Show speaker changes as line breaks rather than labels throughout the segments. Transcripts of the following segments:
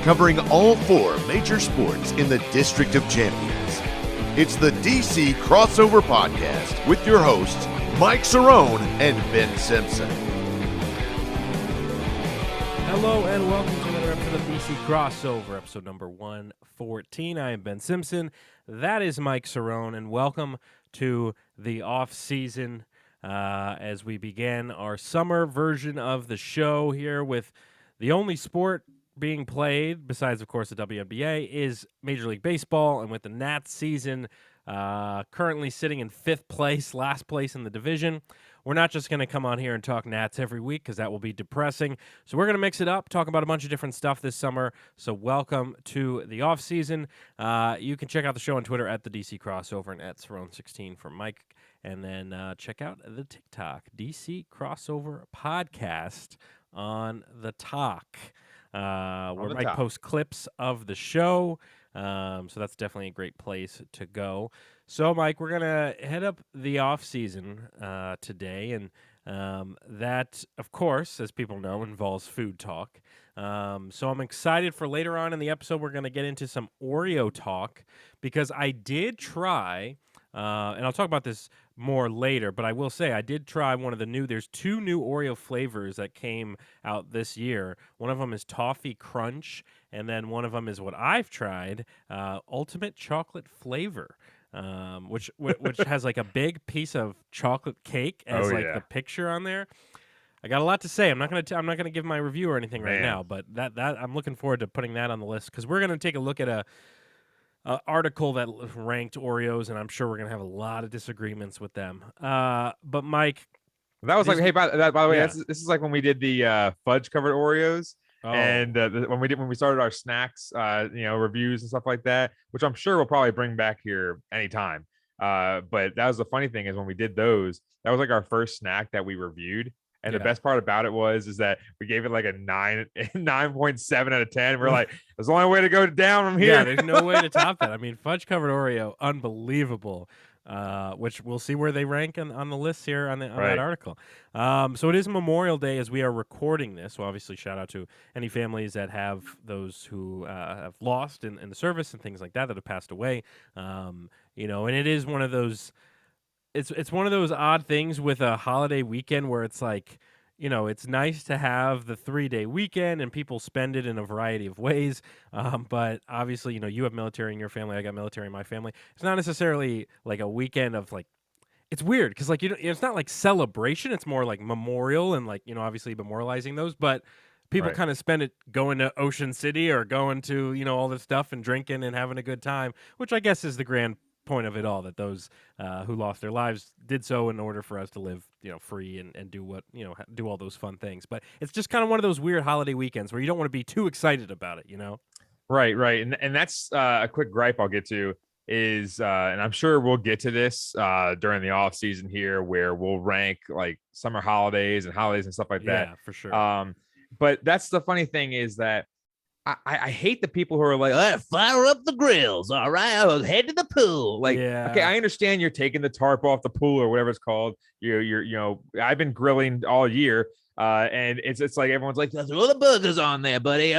covering all 4 major sports in the District of Champions. It's the DC Crossover Podcast with your hosts, Mike Cerrone and Ben Simpson.
Hello and welcome to another episode of DC Crossover, episode number 114. I am Ben Simpson. That is Mike Cerrone, and welcome to the off-season as we begin our summer version of the show here with the only sport being played, besides, of course, the WNBA, is Major League Baseball, and with the Nats season currently sitting in 5th place, last place in the division, we're not just going to come on here and talk Nats every week because that will be depressing. So we're going to mix it up, talk about a bunch of different stuff this summer. So welcome to the off-season. You can check out the show on Twitter at the DC Crossover and at Cerrone16 for Mike. And then check out the TikTok, DC Crossover Podcast on the Talk. Where Mike posts clips of the show. So that's definitely a great place to go. So, Mike, we're going to head up the off-season today, and that, of course, as people know, involves food talk. So I'm excited for later on in the episode, we're going to get into some Oreo talk, because I did try, and I'll talk about this more later, but I will say I did try one of the there's 2 new Oreo flavors that came out this year. One of them is Toffee Crunch, and then one of them is what I've tried, Ultimate Chocolate Flavor, which has like a big piece of chocolate cake as the picture on there. I got a lot to say. I'm not gonna give my review or anything right now, but that I'm looking forward to putting that on the list, because we're gonna take a look at a article that ranked Oreos, and I'm sure we're gonna have a lot of disagreements with them. But Mike,
that was like, hey, by the way, this is like when we did the fudge covered Oreos, and when we started our snacks, reviews and stuff like that, which I'm sure we'll probably bring back here anytime. But that was the funny thing, is when we did those, that was like our first snack that we reviewed. And the best part about it is that we gave it like a 9.7 out of 10. We're like, there's the only way to go down from here.
Yeah, there's no way to top that. I mean, fudge covered Oreo, unbelievable. Which we'll see where they rank on the list here on that article. So it is Memorial Day as we are recording this. So obviously, shout out to any families that have those who have lost in the service and things like that have passed away. And it is one of those. It's one of those odd things with a holiday weekend where it's like, it's nice to have the 3-day weekend and people spend it in a variety of ways. But obviously, you have military in your family. I got military in my family. It's not necessarily like a weekend of like, it's weird because like, it's not like celebration. It's more like memorial and like, obviously memorializing those. But people kind of spend it going to Ocean City or going to, all this stuff and drinking and having a good time, which I guess is the grand point of it all, that those who lost their lives did so in order for us to live free and do what do all those fun things. But it's just kind of one of those weird holiday weekends where you don't want to be too excited about it.
Right and that's a quick gripe I'll get to is and I'm sure we'll get to this during the off season here, where we'll rank like summer holidays and stuff like that.
Yeah, for sure.
But that's the funny thing, is that I hate the people who are like, fire up the grills. All right, I'll head to the pool. Like, okay, I understand you're taking the tarp off the pool or whatever it's called. You're I've been grilling all year, and it's like everyone's like, throw the burgers on there, buddy.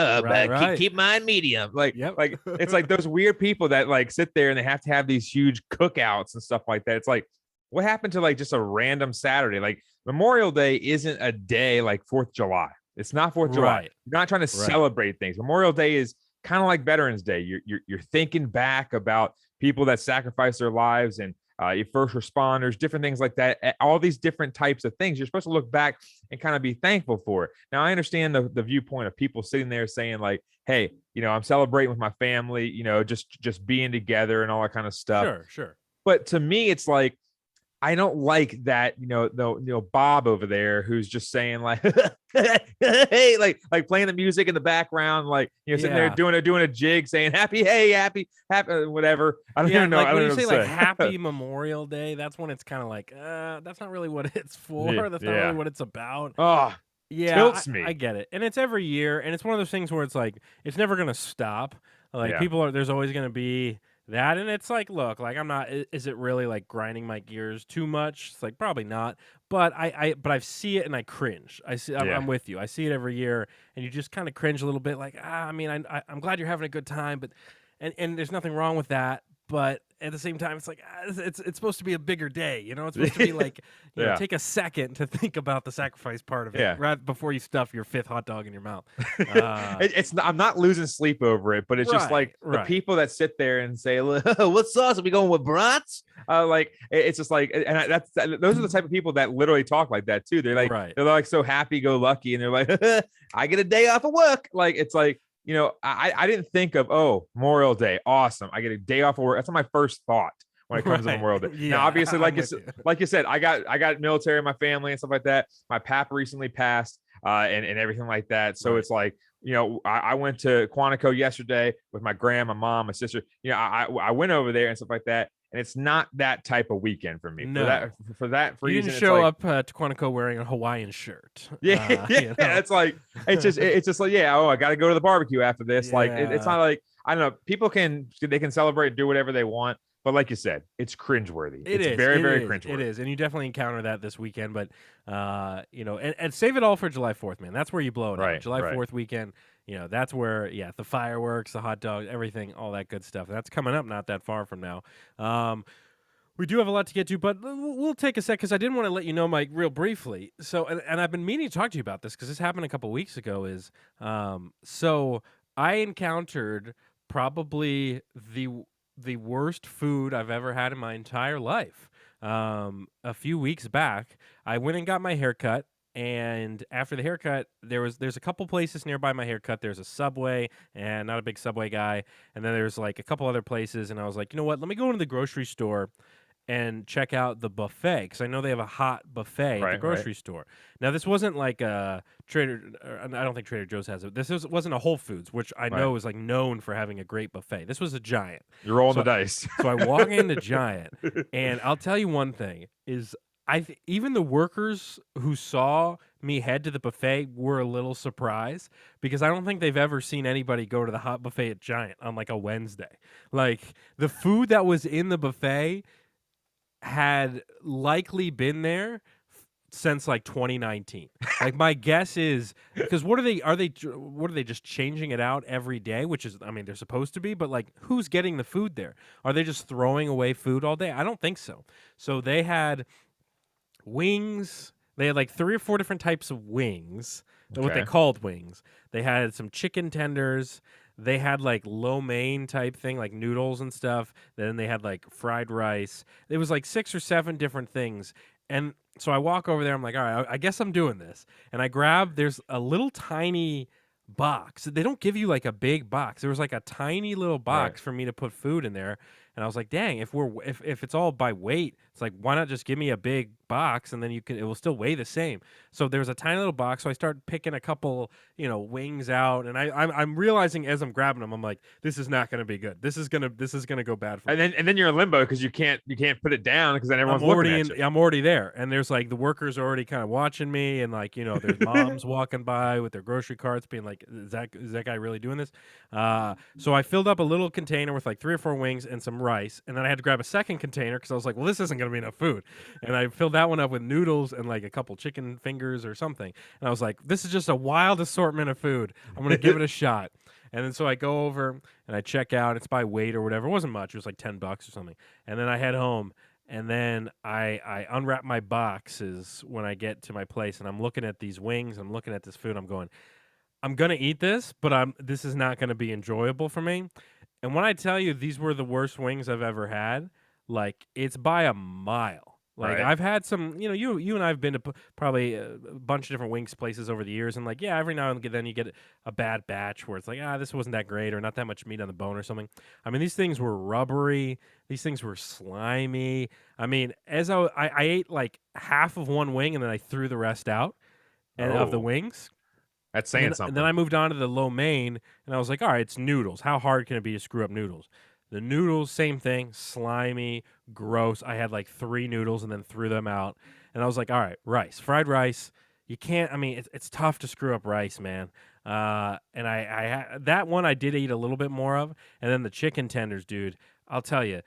Keep mine medium. Like it's like those weird people that like sit there and they have to have these huge cookouts and stuff like that. It's like, what happened to like just a random Saturday? Like Memorial Day isn't a day like 4th of July. It's not 4th of July. You're not trying to celebrate things. Memorial Day is kind of like Veterans Day. You're thinking back about people that sacrificed their lives and your first responders, different things like that. All these different types of things. You're supposed to look back and kind of be thankful for it. Now, I understand the viewpoint of people sitting there saying like, hey, I'm celebrating with my family, just being together and all that kind of stuff.
Sure.
But to me, it's like, I don't like that, Bob over there who's just saying like, hey, like playing the music in the background, like, sitting there doing a jig saying happy, whatever. I don't even know.
Like when you say like happy Memorial Day, that's when it's kind of like, that's not really what it's for. That's not really what it's about.
Oh,
yeah,
tilts me.
I get it. And it's every year. And it's one of those things where it's like, it's never going to stop. Like there's always going to be that. And it's like, look, like is it really like grinding my gears too much? It's like, probably not. But I see it and I cringe. I'm with you. I see it every year, and you just kind of cringe a little bit. Like, I mean, I'm glad you're having a good time, but and there's nothing wrong with that. But at the same time, it's like it's supposed to be a bigger day. You know, it's supposed to be like take a second to think about the sacrifice part of it right before you stuff your 5th hot dog in your mouth.
I'm not losing sleep over it, but it's just like the people that sit there and say, "What sauce are we going with, brats?" Like it's just like, and those are the type of people that literally talk like that too. They're like they're like so happy go lucky, and they're like, "I get a day off of work." Like it's like. I didn't think of, Memorial Day. Awesome. I get a day off of work. That's not my first thought when it comes to Memorial Day. Yeah, now, obviously, like you said, I got military in my family and stuff like that. My pap recently passed and everything like that. So it's like, I went to Quantico yesterday with my grandma, my mom, my sister. I went over there and stuff like that. And it's not that type of weekend for me.
No.
For that reason,
you didn't show up to Quantico wearing a Hawaiian shirt.
Yeah, it's like it's just like I got to go to the barbecue after this. Like it's not like I don't know. People can celebrate and do whatever they want, but like you said, it's cringeworthy. It's very cringeworthy.
It is, and you definitely encounter that this weekend. But and save it all for July 4th, man. That's where you blow it out. July 4th weekend. That's where, the fireworks, the hot dogs, everything, all that good stuff. That's coming up not that far from now. We do have a lot to get to, but we'll take a sec because I didn't want to let you know, Mike, real briefly. So, and I've been meaning to talk to you about this because this happened a couple weeks ago. So I encountered probably the worst food I've ever had in my entire life. A few weeks back, I went and got my haircut. And after the haircut, there's a couple places nearby my haircut. There's a Subway, and not a big Subway guy. And then there's like a couple other places. And I was like, you know what? Let me go into the grocery store and check out the buffet because I know they have a hot buffet at the grocery store. Now, this wasn't like a Trader. I don't think Trader Joe's has it. Wasn't a Whole Foods, which I know is like known for having a great buffet. This was a Giant.
You're rolling the dice.
So I walk into Giant, and I'll tell you one thing is. Even the workers who saw me head to the buffet were a little surprised because I don't think they've ever seen anybody go to the hot buffet at Giant on like a Wednesday. Like the food that was in the buffet had likely been there since like 2019. Like my guess is because what are they just changing it out every day, which is they're supposed to be, but like who's getting the food there? Are they just throwing away food all day? I don't think so. So they had wings. They had like 3 or 4 different types of wings, what they called wings. They had some chicken tenders. They had like lo mein type thing, like noodles and stuff. Then they had like fried rice. It was like 6 or 7 different things. And so I walk over there. I'm like, all right, I guess I'm doing this. And I grab, there's a little tiny box. They don't give you like a big box. There was like a tiny little box for me to put food in there. And I was like, dang, if it's all by weight, it's like, why not just give me a big box and then it will still weigh the same. So there was a tiny little box. So I started picking a couple, wings out, and I'm realizing as I'm grabbing them, I'm like, this is not going to be good. This is gonna go bad for me.
And then you're in limbo because you can't put it down because then everyone's looking at you.
I'm already there, and there's like the workers are already kind of watching me, and like there's moms walking by with their grocery carts, being like, is that guy really doing this? So I filled up a little container with like 3 or 4 wings and some rice, and then I had to grab a second container because I was like, well, this isn't going to be enough food, and I filled that one up with noodles and like a couple chicken fingers or something, and I was like, this is just a wild assortment of food. I'm going to give it a shot. And then so I go over and I check out. It's by weight or whatever. It wasn't much. It was like $10 or something. And then I head home, and then I unwrap my boxes when I get to my place, and I'm looking at these wings. I'm looking at this food. I'm going, I'm going to eat this, but this is not going to be enjoyable for me. And when I tell you these were the worst wings I've ever had, like it's by a mile. Like I've had some, you and I have been to probably a bunch of different wings places over the years, and like, every now and then you get a bad batch where it's like, this wasn't that great or not that much meat on the bone or something. These things were rubbery. These things were slimy. As I ate like half of one wing and then I threw the rest out of the wings.
That's saying something.
And then I moved on to the lo mein, and I was like, all right, it's noodles. How hard can it be to screw up noodles? The noodles, same thing, slimy, gross. I had like 3 noodles and then threw them out. And I was like, all right, rice, fried rice. You can't, it's tough to screw up rice, man. And I that one I did eat a little bit more of. And then the chicken tenders, dude, I'll tell you,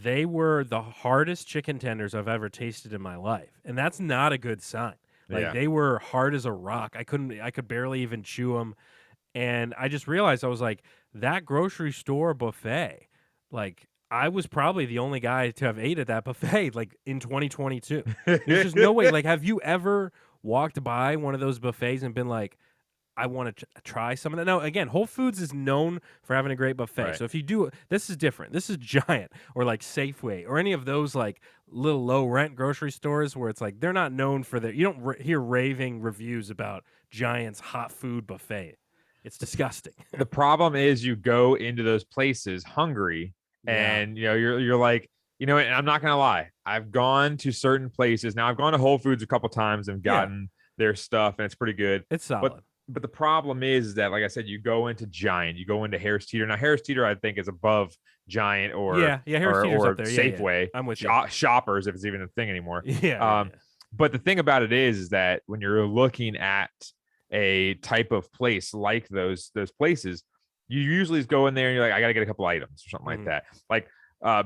they were the hardest chicken tenders I've ever tasted in my life, and that's not a good sign. Like, they were hard as a rock. I could barely even chew them. And I just realized, I was like, that grocery store buffet, like, I was probably the only guy to have ate at that buffet, like, in 2022. There's just no way. Like, have you ever walked by one of those buffets and been like, I want to try some of that? Now, again, Whole Foods is known for having a great buffet.
Right.
So if you do, this is different. This is Giant or like Safeway or any of those like little low rent grocery stores where it's like they're not known for their. You don't hear raving reviews about Giant's hot food buffet. It's disgusting.
The problem is you go into those places hungry, and you're like, and I'm not gonna lie, I've gone to certain places. Now I've gone to Whole Foods a couple times and gotten their stuff, and it's pretty good.
It's solid.
But the problem is that, like I said, you go into Giant, you go into Harris Teeter. Now Harris Teeter, I think, is above Giant or
Harris Teeter's up there.
Safeway.
I'm with you.
Shoppers, if it's even a thing anymore.
But
the thing about it is that when you're looking at a type of place like those places, you usually go in there and you're like, I got to get a couple items or something like that. Like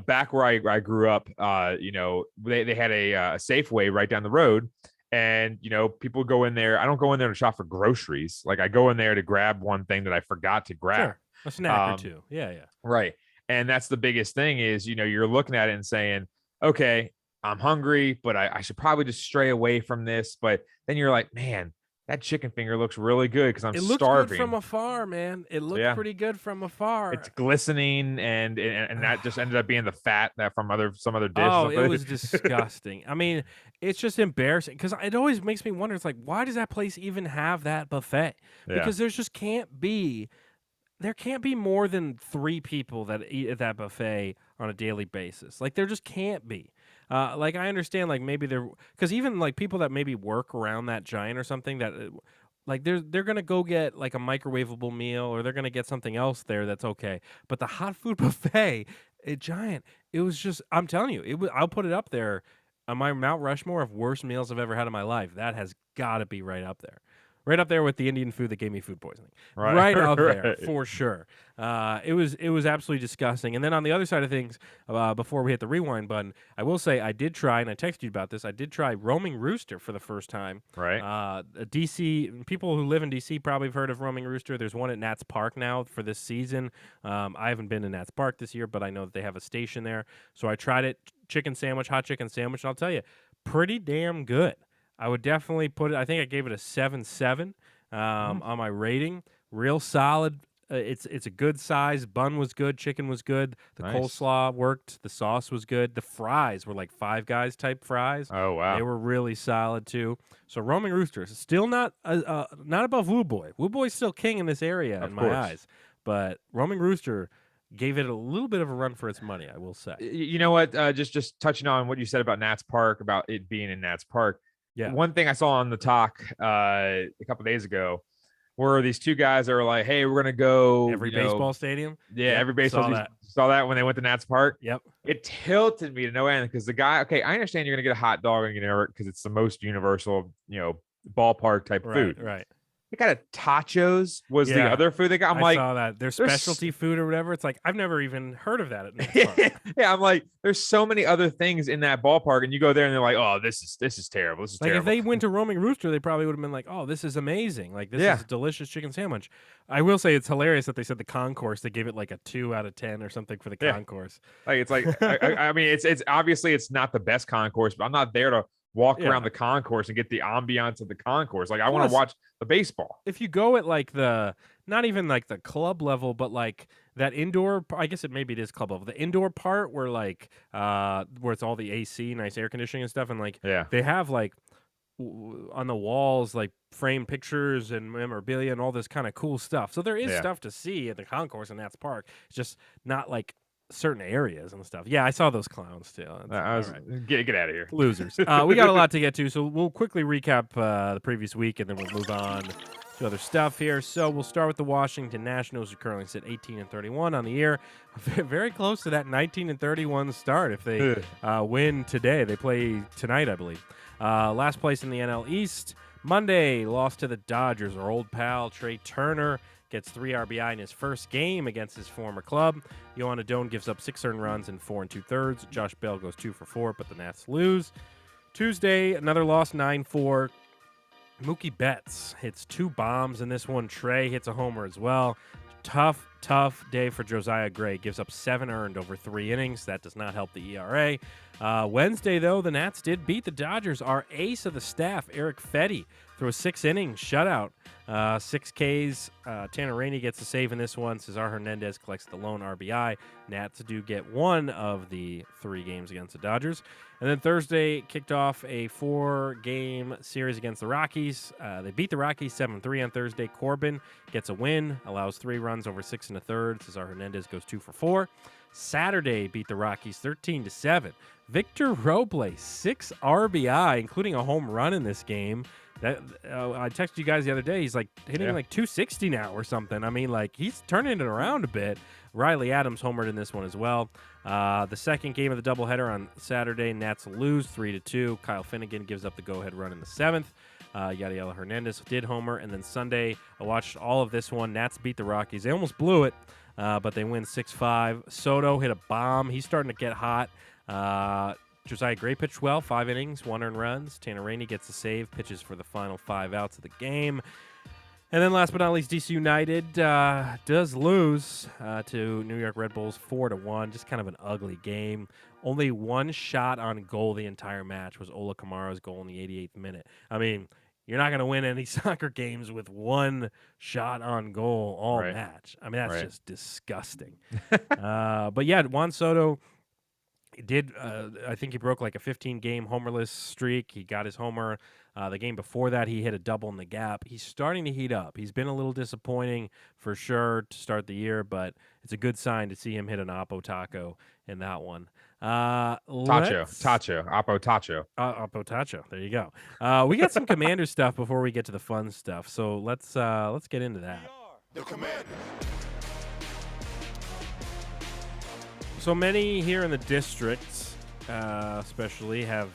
back where I grew up, they had a Safeway right down the road. And, people go in there. I don't go in there to shop for groceries. Like, I go in there to grab one thing that I forgot to grab.
Sure. A snack or two. Yeah.
Right. And that's the biggest thing is, you're looking at it and saying, okay, I'm hungry, but I should probably just stray away from this. But then you're like, man, that chicken finger looks really good because I'm starving.
It looks good from afar, man. It looked pretty good from afar.
It's glistening, and that just ended up being the fat that from some other dish.
Oh, it was disgusting. I mean, it's just embarrassing because it always makes me wonder. It's like, why does that place even have that buffet? Because there can't be more than 3 people that eat at that buffet on a daily basis. Like, there just can't be. Like, I understand, like, maybe because even like people that maybe work around that Giant or something that like they're gonna go get like a microwavable meal or they're gonna get something else there that's okay. But the hot food buffet at Giant, it was just, I'm telling you, I'll put it up there on my Mount Rushmore of worst meals I've ever had in my life. That has got to be right up there. Right up there with the Indian food that gave me food poisoning. Right up there, for sure. It was absolutely disgusting. And then on the other side of things, before we hit the rewind button, I will say I did try, and I texted you about this, I did try Roaming Rooster for the first time.
Right.
DC, people who live in DC probably have heard of Roaming Rooster. There's one at Nats Park now for this season. I haven't been to Nats Park this year, but I know that they have a station there. So I tried it, hot chicken sandwich, and I'll tell you, pretty damn good. I would definitely put it, I think I gave it a 7.7 on my rating. Real solid. It's a good size. Bun was good. Chicken was good. The coleslaw worked. The sauce was good. The fries were like Five Guys type fries.
Oh, wow.
They were really solid too. So Roaming Rooster is still not above Woo Boy. Woo Boy's still king in this area in my eyes. But Roaming Rooster gave it a little bit of a run for its money, I will say.
You know what? Just touching on what you said about Nats Park, about it being in Nats Park.
Yeah.
One thing I saw on the talk a couple days ago were these 2 guys that were like, hey, we're going to go.
Every baseball stadium?
Yeah, every baseball saw that when they went to Nats Park.
Yep.
It tilted me to no end because the guy, okay, I understand you're going to get a hot dog and because it's the most universal, ballpark type food.
Right.
They got a tachos was the other food they got.
I saw that. Their specialty food or whatever. It's like, I've never even heard of that at Nats Park.
Yeah, I'm like, there's so many other things in that ballpark, and you go there and they're like, oh, this is terrible. This is
like
terrible.
If they went to Roaming Rooster, they probably would have been like, oh, this is amazing. Like, this is a delicious chicken sandwich. I will say it's hilarious that they said the concourse, they gave it like a 2 out of 10 or something for the concourse.
Like, it's like, I mean, it's obviously it's not the best concourse, but I'm not there to walk around the concourse and get the ambiance of the concourse. Like, I want to watch the baseball.
If you go at like not even like the club level, but like that indoor, I guess maybe it is club level, the indoor part where like where it's all the AC, nice air conditioning and stuff, and like they have like on the walls like framed pictures and memorabilia and all this kind of cool stuff. So there is stuff to see at the concourse in Nats Park. It's just not like certain areas and stuff. Yeah, I saw those clowns too.
Get out of here,
losers. We got a lot to get to, so we'll quickly recap the previous week and then we'll move on to other stuff here. So we'll start with the Washington Nationals, who currently sit 18-31 on the year, very close to that 19-31 start. If they win today, they play tonight, I believe. Last place in the NL East. Monday, lost to the Dodgers. Our old pal Trey Turner gets 3 RBI in his first game against his former club. Yohan Adon gives up 6 earned runs in 4 2/3. Josh Bell goes 2 for 4, but the Nats lose. Tuesday, another loss, 9-4. Mookie Betts hits 2 bombs in this one. Trey hits a homer as well. Tough day for Josiah Gray. Gives up 7 earned over 3 innings. That does not help the ERA. Wednesday, though, the Nats did beat the Dodgers. Our ace of the staff, Eric Fetty, threw a 6-inning shutout. 6 Ks. Tanner Rainey gets a save in this one. Cesar Hernandez collects the lone RBI. Nats do get 1 of the 3 games against the Dodgers. And then Thursday kicked off a 4-game series against the Rockies. They beat the Rockies 7-3 on Thursday. Corbin gets a win, allows 3 runs over 6 1/3. Cesar Hernandez goes 2 for 4. Saturday beat the Rockies 13-7. Victor Robles, 6 RBI, including a home run in this game. That I texted you guys the other day. He's like hitting like 260 now or something. I mean, like he's turning it around a bit. Riley Adams homered in this one as well. The second game of the doubleheader on Saturday, Nats lose 3-2. Kyle Finnegan gives up the go-ahead run in the 7th. Yadiel Hernandez did homer, and then Sunday I watched all of this one. Nats beat the Rockies. They almost blew it, but they win 6-5. Soto hit a bomb. He's starting to get hot. Josiah Gray pitched well, 5 innings, 1 earned runs. Tanner Rainey gets a save, pitches for the final 5 outs of the game. And then last but not least, DC United does lose to New York Red Bulls 4-1. Just kind of an ugly game. Only 1 shot on goal the entire match was Ola Kamara's goal in the 88th minute. I mean, you're not going to win any soccer games with 1 shot on goal all match. I mean, that's just disgusting. But yeah, Juan Soto did, I think he broke like a 15-game homerless streak. He got his homer. The game before that, he hit a double in the gap. He's starting to heat up. He's been a little disappointing for sure to start the year, but it's a good sign to see him hit an Oppo Taco in that one.
Oppo Tacho.
Oppo Tacho. There you go. We got some Commander stuff before we get to the fun stuff, so let's get into that.
The Commander.
So many here in the district, especially, have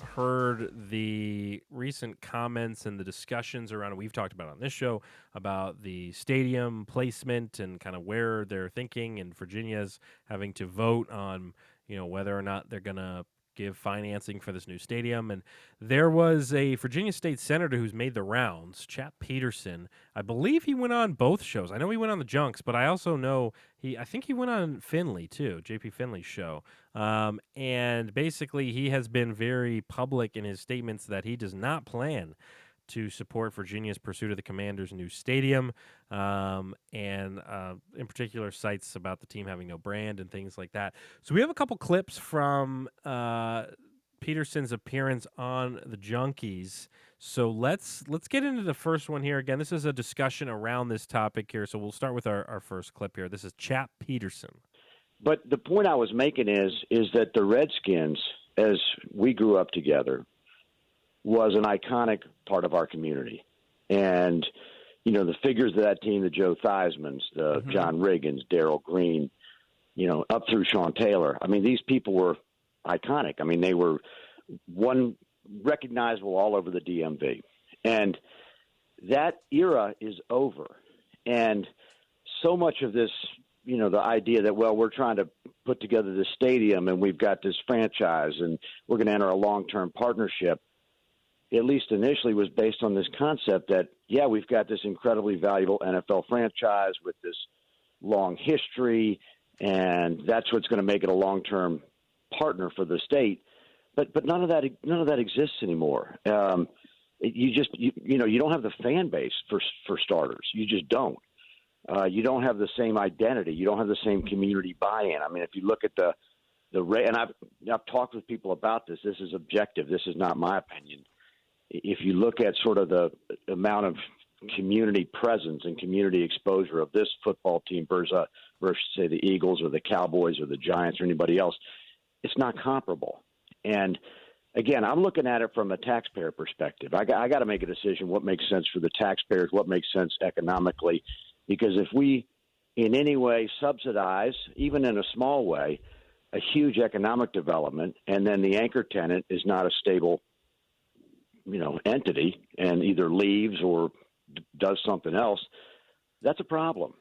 heard the recent comments and the discussions around it we've talked about on this show about the stadium placement and kind of where they're thinking, and Virginia's having to vote on, whether or not they're going to give financing for this new stadium. And there was a Virginia State Senator who's made the rounds, Chap Peterson. I believe he went on both shows. I know he went on the Junks, but I also know I think he went on Finley too, JP Finley's show. And basically he has been very public in his statements that he does not plan to support Virginia's pursuit of the Commanders' new stadium, and in particular cites about the team having no brand and things like that. So we have a couple clips from Peterson's appearance on the Junkies. So let's get into the first one here. Again, this is a discussion around this topic here, so we'll start with our first clip here. This is Chap Peterson.
But the point I was making is that the Redskins, as we grew up together, was an iconic part of our community. And, the figures of that team, the Joe Theismanns, the John Riggins, Darrell Green, up through Sean Taylor. I mean, these people were iconic. I mean, they were recognizable all over the DMV. And that era is over. And so much of this, the idea that, we're trying to put together this stadium and we've got this franchise and we're going to enter a long-term partnership, at least initially, was based on this concept that, we've got this incredibly valuable NFL franchise with this long history, and that's what's going to make it a long-term partner for the state. But none of that exists anymore. You don't have the fan base for starters. You just don't. You don't have the same identity. You don't have the same community buy-in. I mean, if you look at and I've talked with people about this. This is objective. This is not my opinion. If you look at sort of the amount of community presence and community exposure of this football team versus say, the Eagles or the Cowboys or the Giants or anybody else, it's not comparable. And, again, I'm looking at it from a taxpayer perspective. I got to make a decision what makes sense for the taxpayers, what makes sense economically, because if we in any way subsidize, even in a small way, a huge economic development, and then the anchor tenant is not a stable entity and either leaves or does something else, That's a problem.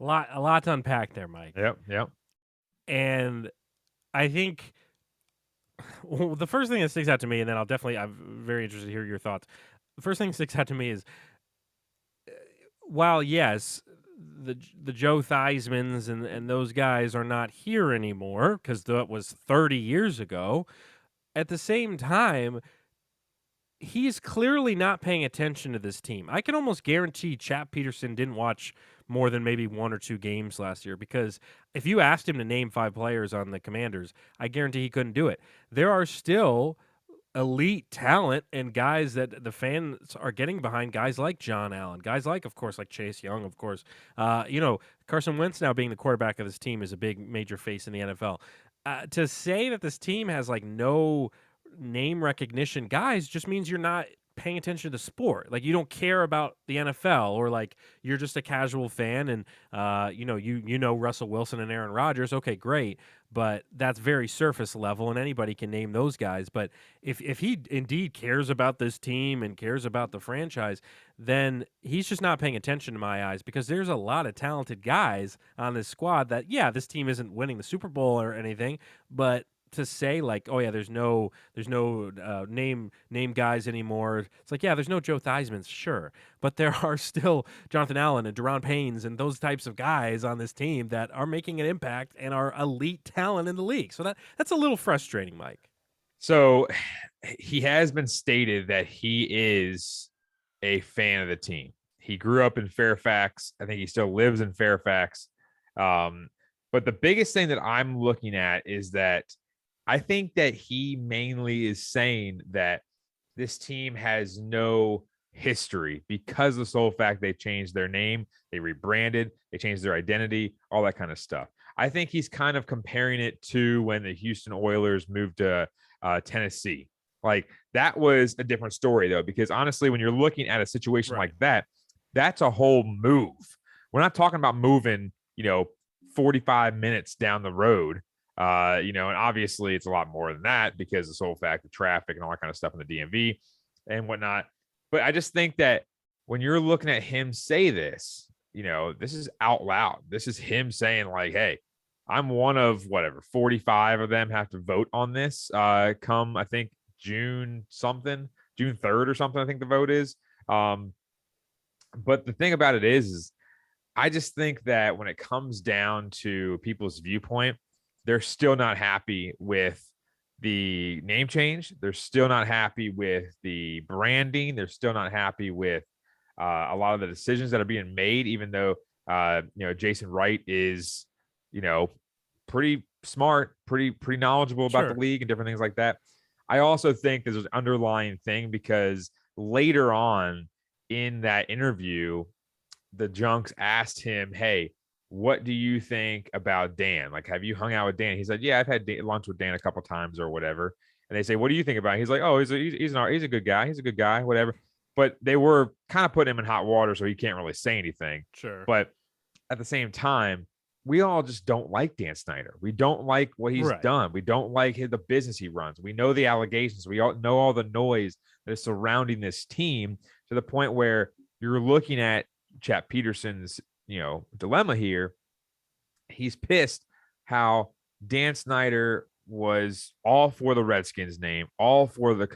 A lot to unpack there, Mike.
Yep.
And I think the first thing that sticks out to me, and then I'm very interested to hear your thoughts. The first thing that sticks out to me is, while yes, the Joe Theismans and those guys are not here anymore because that was 30 years ago. At the same time, he's clearly not paying attention to this team. I can almost guarantee Chap Peterson didn't watch more than maybe 1 or 2 games last year, because if you asked him to name 5 players on the Commanders, I guarantee he couldn't do it. There are still elite talent and guys that the fans are getting behind, guys like John Allen, guys like, of course, like Chase Young, of course. Carson Wentz now being the quarterback of this team is a big major face in the NFL. To say that this team has like no name recognition guys just means you're not paying attention to the sport. Like, you don't care about the NFL, or like you're just a casual fan, and you know Russell Wilson and Aaron Rodgers. Okay, great, but that's very surface level, and anybody can name those guys. But if he indeed cares about this team and cares about the franchise, then he's just not paying attention to my eyes, because there's a lot of talented guys on this squad that, yeah, this team isn't winning the Super Bowl or anything, but to say like, oh yeah, there's no name guys anymore. It's like, yeah, there's no Joe Theismans, sure, but there are still Jonathan Allen and Daron Paynes and those types of guys on this team that are making an impact and are elite talent in the league. So that's a little frustrating, Mike.
So he has been stated that he is a fan of the team. He grew up in Fairfax. I think he still lives in Fairfax. But the biggest thing that I'm looking at is that I think that he mainly is saying that this team has no history because of the sole fact they changed their name, they rebranded, they changed their identity, all that kind of stuff. I think he's kind of comparing it to when the Houston Oilers moved to Tennessee. Like, that was a different story, though, because honestly, when you're looking at a situation like that, that's a whole move. We're not talking about moving, 45 minutes down the road. And obviously it's a lot more than that because of the sole fact of traffic and all that kind of stuff in the DMV and whatnot. But I just think that when you're looking at him say this, this is out loud. This is him saying like, hey, I'm one of 45 of them have to vote on this come, I think, June 3rd or something, I think the vote is. But the thing about it is I just think that when it comes down to people's viewpoint, they're still not happy with the name change. They're still not happy with the branding. They're still not happy with a lot of the decisions that are being made, even though, Jason Wright is, pretty smart, pretty knowledgeable about the league and different things like that. I also think there's an underlying thing because later on in that interview, the Junks asked him, hey, what do you think about Dan? Like, have you hung out with Dan? He said, yeah, I've had lunch with Dan a couple times or whatever. And they say, what do you think about him? He's like, oh, he's a good guy. He's a good guy, whatever. But they were kind of putting him in hot water, so he can't really say anything.
Sure.
But at the same time, we all just don't like Dan Snyder. We don't like what he's done. We don't like the business he runs. We know the allegations. We all know all the noise that is surrounding this team, to the point where you're looking at Chap Peterson's dilemma here. He's pissed how Dan Snyder was all for the Redskins name, all for the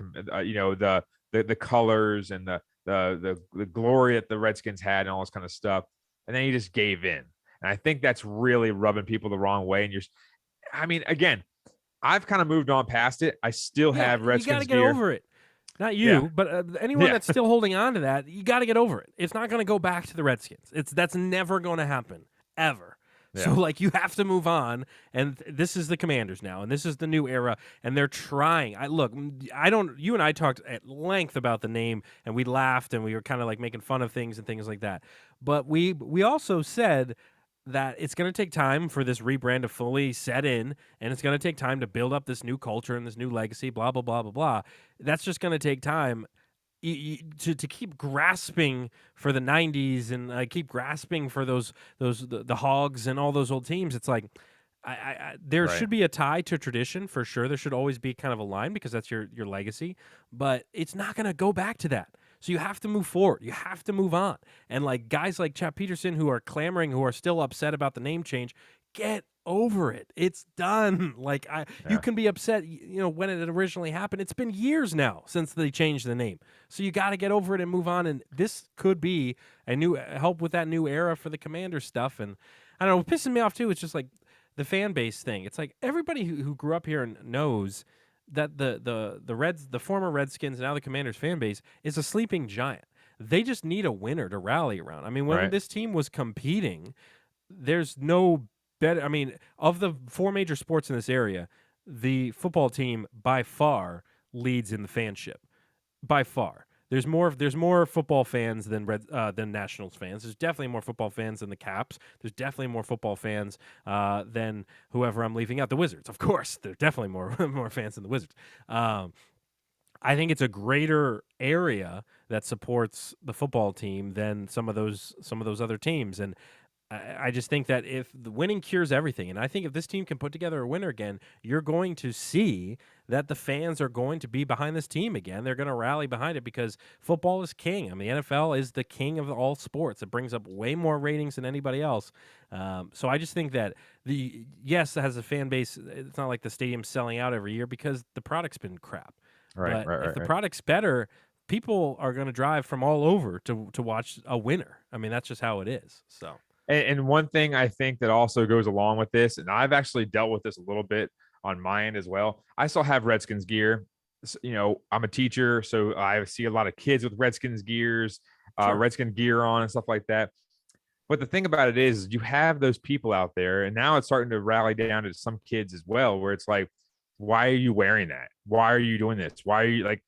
colors and the glory that the Redskins had and all this kind of stuff, and then he just gave in. And I think that's really rubbing people the wrong way. And again, I've kind of moved on past it. I still have Redskins
gear. You got to get over it. Not you, but anyone that's still holding on to that, you got to get over it. It's not going to go back to the Redskins. That's never going to happen, ever. Yeah. So, you have to move on, and this is the Commanders now, and this is the new era, and they're trying. You and I talked at length about the name, and we laughed, and we were kind of making fun of things and things like that. But we also said that it's going to take time for this rebrand to fully set in, and it's going to take time to build up this new culture and this new legacy, blah, blah, blah, blah, blah. That's just going to take time. To keep grasping for the 90s and keep grasping for the Hogs and all those old teams. It's like there should be a tie to tradition for sure. There should always be kind of a line because that's your legacy, but it's not going to go back to that. So you have to move forward. You have to move on. And like guys like Chad Peterson who are clamoring, who are still upset about the name change, get over it. It's done. Like you can be upset, when it originally happened. It's been years now since they changed the name. So you got to get over it and move on. And this could be a new help with that new era for the Commander stuff. And I don't know, what pisses me off too, it's just like the fan base thing. It's like everybody who grew up here knows that the former Redskins, now the Commanders fan base, is a sleeping giant. They just need a winner to rally around. I mean, when this team was competing, there's no better. I mean, of the four major sports in this area, the football team by far leads in the fanship. By far. There's more football fans than Nationals fans. There's definitely more football fans than the Caps. There's definitely more football fans than whoever I'm leaving out. The Wizards, of course. There's definitely more fans than the Wizards. I think it's a greater area that supports the football team than some of those other teams. And I just think that if the winning cures everything, and I think if this team can put together a winner again, you're going to see that the fans are going to be behind this team again. They're going to rally behind it because football is king. I mean, the NFL is the king of all sports. It brings up way more ratings than anybody else. So I just think that it has a fan base. It's not like the stadium's selling out every year because the product's been crap. But if the product's better, people are going to drive from all over to watch a winner. I mean, that's just how it is. So.
And one thing I think that also goes along with this, and I've actually dealt with this a little bit on my end as well. I still have Redskins gear. I'm a teacher, so I see a lot of kids with Redskins gears, Redskin gear on and stuff like that. But the thing about it is you have those people out there, and now it's starting to rally down to some kids as well, where it's like, why are you wearing that? Why are you doing this? Why are you like,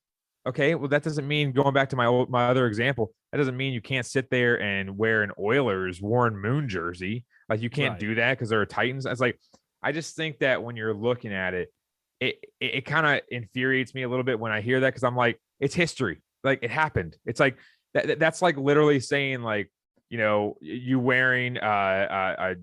okay, well, that doesn't mean, going back to my other example, that doesn't mean you can't sit there and wear an Oilers Warren Moon jersey. Like, you can't do that because they're Titans. It's like, I just think that when you're looking at it, it kind of infuriates me a little bit when I hear that, because I'm like, it's history. Like, it happened. It's like that's like literally saying, like, you wearing a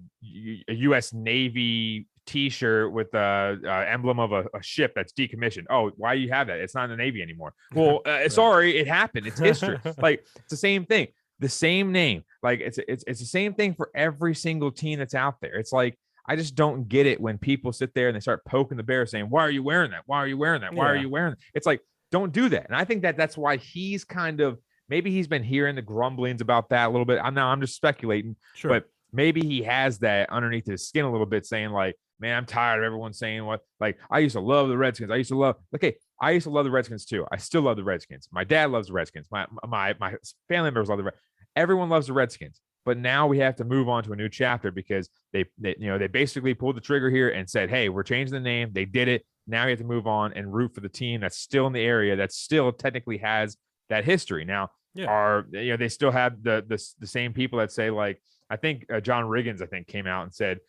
U.S. Navy T-shirt with the emblem of a ship that's decommissioned. Oh, why do you have that? It's not in the Navy anymore. Well, sorry, it happened. It's history. Like, it's the same thing, the same name. Like, it's the same thing for every single team that's out there. It's like, I just don't get it when people sit there and they start poking the bear, saying, "Why are you wearing that? Why are you wearing that? Why are you wearing that?" It's like, don't do that. And I think that that's why he's kind of, maybe he's been hearing the grumblings about that a little bit. I'm just speculating, but maybe he has that underneath his skin a little bit, saying like, man, I'm tired of everyone saying what, like, I used to love the Redskins. I used to love the Redskins too. I still love the Redskins. My dad loves the Redskins. My family members love the Redskins. Everyone loves the Redskins. But now we have to move on to a new chapter because they basically pulled the trigger here and said, hey, we're changing the name. They did it. Now you have to move on and root for the team that's still in the area, that still technically has that history. Now, they still have the same people that say, like, I think John Riggins, came out and said,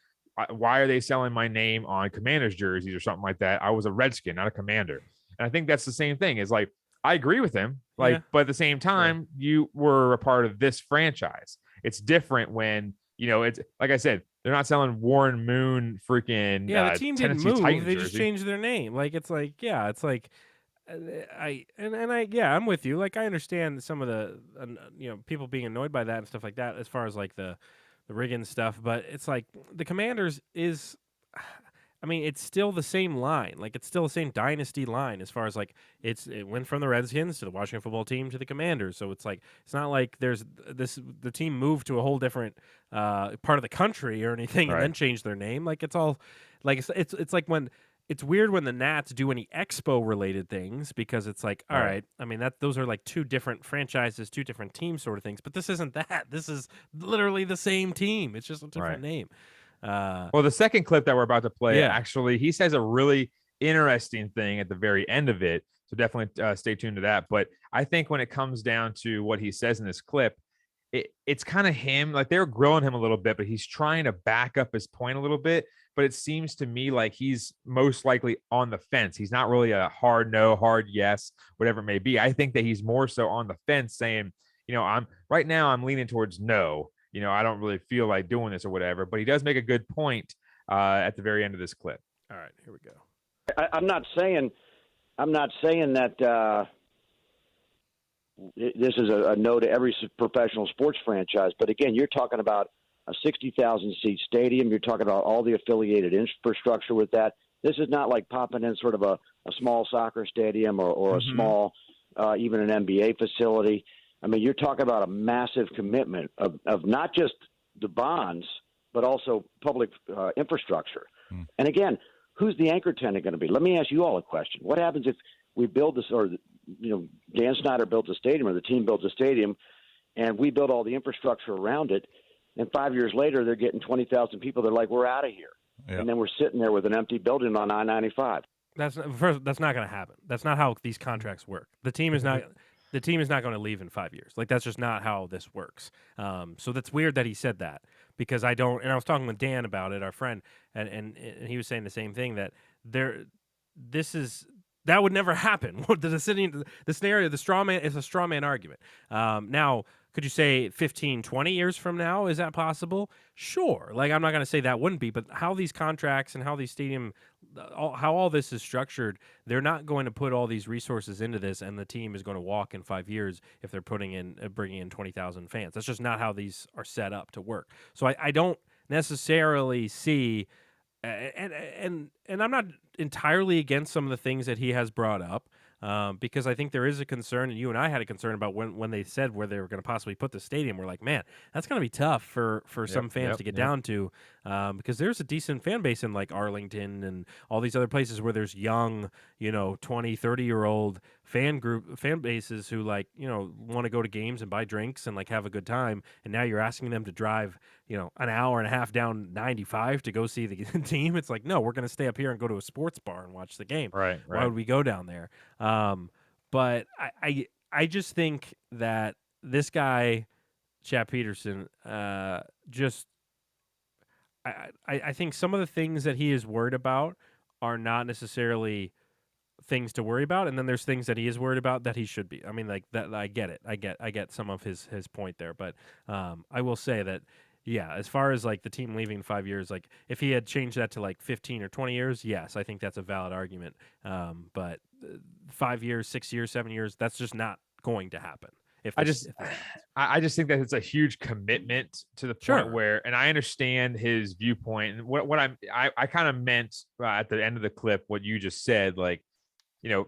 why are they selling my name on Commanders jerseys or something like that? I was a Redskin, not a Commander. And I think that's the same thing. Is like, I agree with him, but at the same time, you were a part of this franchise. It's different when, it's like I said, they're not selling Warren Moon freaking
the team didn't move.
Titans
they
jersey.
Just changed their name. Like, it's like, I'm with you. Like, I understand some of the people being annoyed by that and stuff like that, as far as like the Riggins stuff, but it's like the Commanders is, I mean, it's still the same line. Like, it's still the same dynasty line, as far as like it went from the Redskins to the Washington Football Team to the Commanders. So it's like, it's not like there's the team moved to a whole different part of the country or anything and then changed their name. Like, it's all like it's like when. It's weird when the Nats do any Expo related things, because it's like, all right, I mean, those are like two different franchises, two different teams sort of things, but this isn't that. This is literally the same team. It's just a different name.
Well, the second clip that we're about to play, actually, he says a really interesting thing at the very end of it. So definitely stay tuned to that. But I think when it comes down to what he says in this clip, it's kind of him, like, they're grilling him a little bit, but he's trying to back up his point a little bit. But it seems to me like he's most likely on the fence. He's not really a hard no, hard yes, whatever it may be. I think that he's more so on the fence, saying, I'm leaning towards no. I don't really feel like doing this or whatever. But he does make a good point at the very end of this clip.
All right, here we go.
I'm not saying that this is a no to every professional sports franchise. But again, you're talking about a 60,000 seat stadium. You're talking about all the affiliated infrastructure with that. This is not like popping in sort of a small soccer stadium or a small, even an NBA facility. I mean, you're talking about a massive commitment of not just the bonds, but also public infrastructure. And again, who's the anchor tenant going to be? Let me ask you all a question. What happens if we build this, or Dan Snyder built a stadium, or the team builds a stadium, and we build all the infrastructure around it, and 5 years later they're getting 20,000 people. They're like, we're out of here. Yep. And then we're sitting there with an empty building on I-95.
That's not going to happen. That's not how these contracts work. The team is not going to leave in 5 years. Like, that's just not how this works. So that's weird that he said that, because I don't. And I was talking with Dan about it, our friend, and he was saying the same thing, that that would never happen. The scenario, the straw man is a straw man argument. Now, could you say 15, 20 years from now, is that possible? Sure. Like, I'm not going to say that wouldn't be, but how these contracts and how these how all this is structured, they're not going to put all these resources into this, and the team is going to walk in 5 years if they're bringing in 20,000 fans. That's just not how these are set up to work. So I don't necessarily see, and I'm not entirely against some of the things that he has brought up. Because I think there is a concern, and you and I had a concern about when they said where they were going to possibly put the stadium. We're like, man, that's going to be tough for some fans to get down to, because there's a decent fan base in like Arlington and all these other places where there's young, 20, 30-year-old fan bases who want to go to games and buy drinks and like have a good time. And now you're asking them to drive, an hour and a half down 95 to go see the team. It's like, no, we're going to stay up here and go to a sports bar and watch the game.
Right.
Why would we go down there? But I just think that this guy, Chap Peterson, I think some of the things that he is worried about are not necessarily things to worry about, and then there's things that he is worried about that he should be. I mean, like that. I get it. I get some of his point there, but I will say that. Yeah, as far as like the team leaving in 5 years, like if he had changed that to like 15 or 20 years, yes, I think that's a valid argument. But 5 years, 6 years, 7 years, that's just not going to happen.
I just think that it's a huge commitment to the point where, and I understand his viewpoint, and what I kind of meant at the end of the clip, what you just said, like,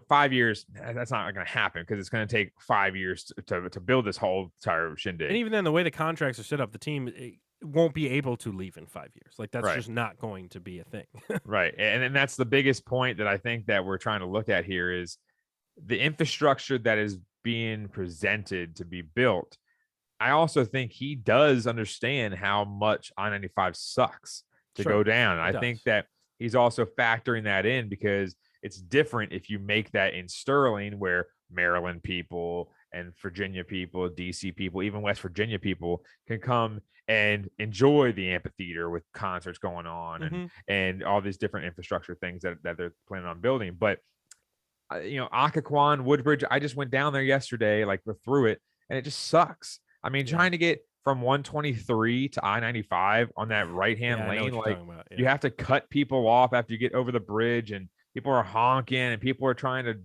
5 years, that's not going to happen because it's going to take 5 years to build this whole entire shindig.
And even then, the way the contracts are set up, the team won't be able to leave in 5 years. Like, that's just not going to be a thing.
Right. And that's the biggest point that I think that we're trying to look at here is the infrastructure that is being presented to be built. I also think he does understand how much I-95 sucks to go down. I think that he's also factoring that in because it's different if you make that in Sterling, where Maryland people and Virginia people, DC people, even West Virginia people can come and enjoy the amphitheater with concerts going on and all these different infrastructure things that they're planning on building. But, Occoquan, Woodbridge, I just went down there yesterday, like we're through it, and it just sucks. I mean, trying to get from 123 to I-95 on that right-hand lane, like you have to cut people off after you get over the bridge, and people are honking and people are trying to,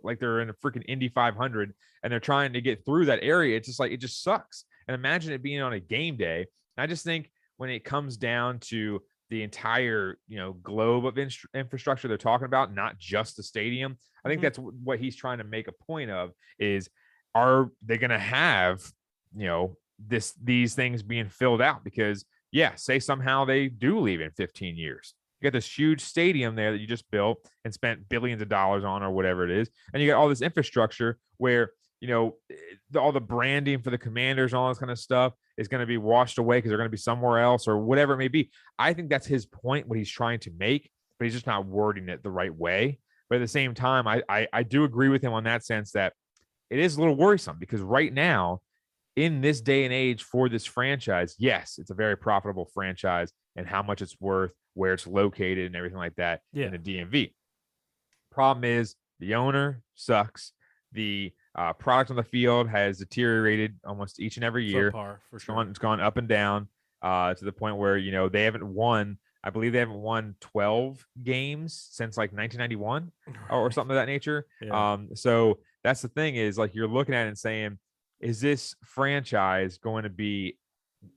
like they're in a freaking Indy 500 and they're trying to get through that area. It's just like, it just sucks. And imagine it being on a game day. I just think when it comes down to the entire, globe of infrastructure they're talking about, not just the stadium, I think that's what he's trying to make a point of is, are they going to have, these things being filled out? Because say somehow they do leave in 15 years. You got this huge stadium there that you just built and spent billions of dollars on, or whatever it is. And you got all this infrastructure where, all the branding for the Commanders and all this kind of stuff is going to be washed away because they're going to be somewhere else or whatever it may be. I think that's his point, what he's trying to make, but he's just not wording it the right way. But at the same time, I do agree with him on that sense that it is a little worrisome because right now, in this day and age for this franchise, yes, it's a very profitable franchise and how much it's worth, where it's located and everything like that in the DMV. Problem is the owner sucks. The product on the field has deteriorated almost each and every year.
For sure.
It's gone up and down to the point where, they haven't won. I believe they haven't won 12 games since like 1991 or something of that nature.
Yeah.
So that's the thing is like you're looking at it and saying, is this franchise going to be?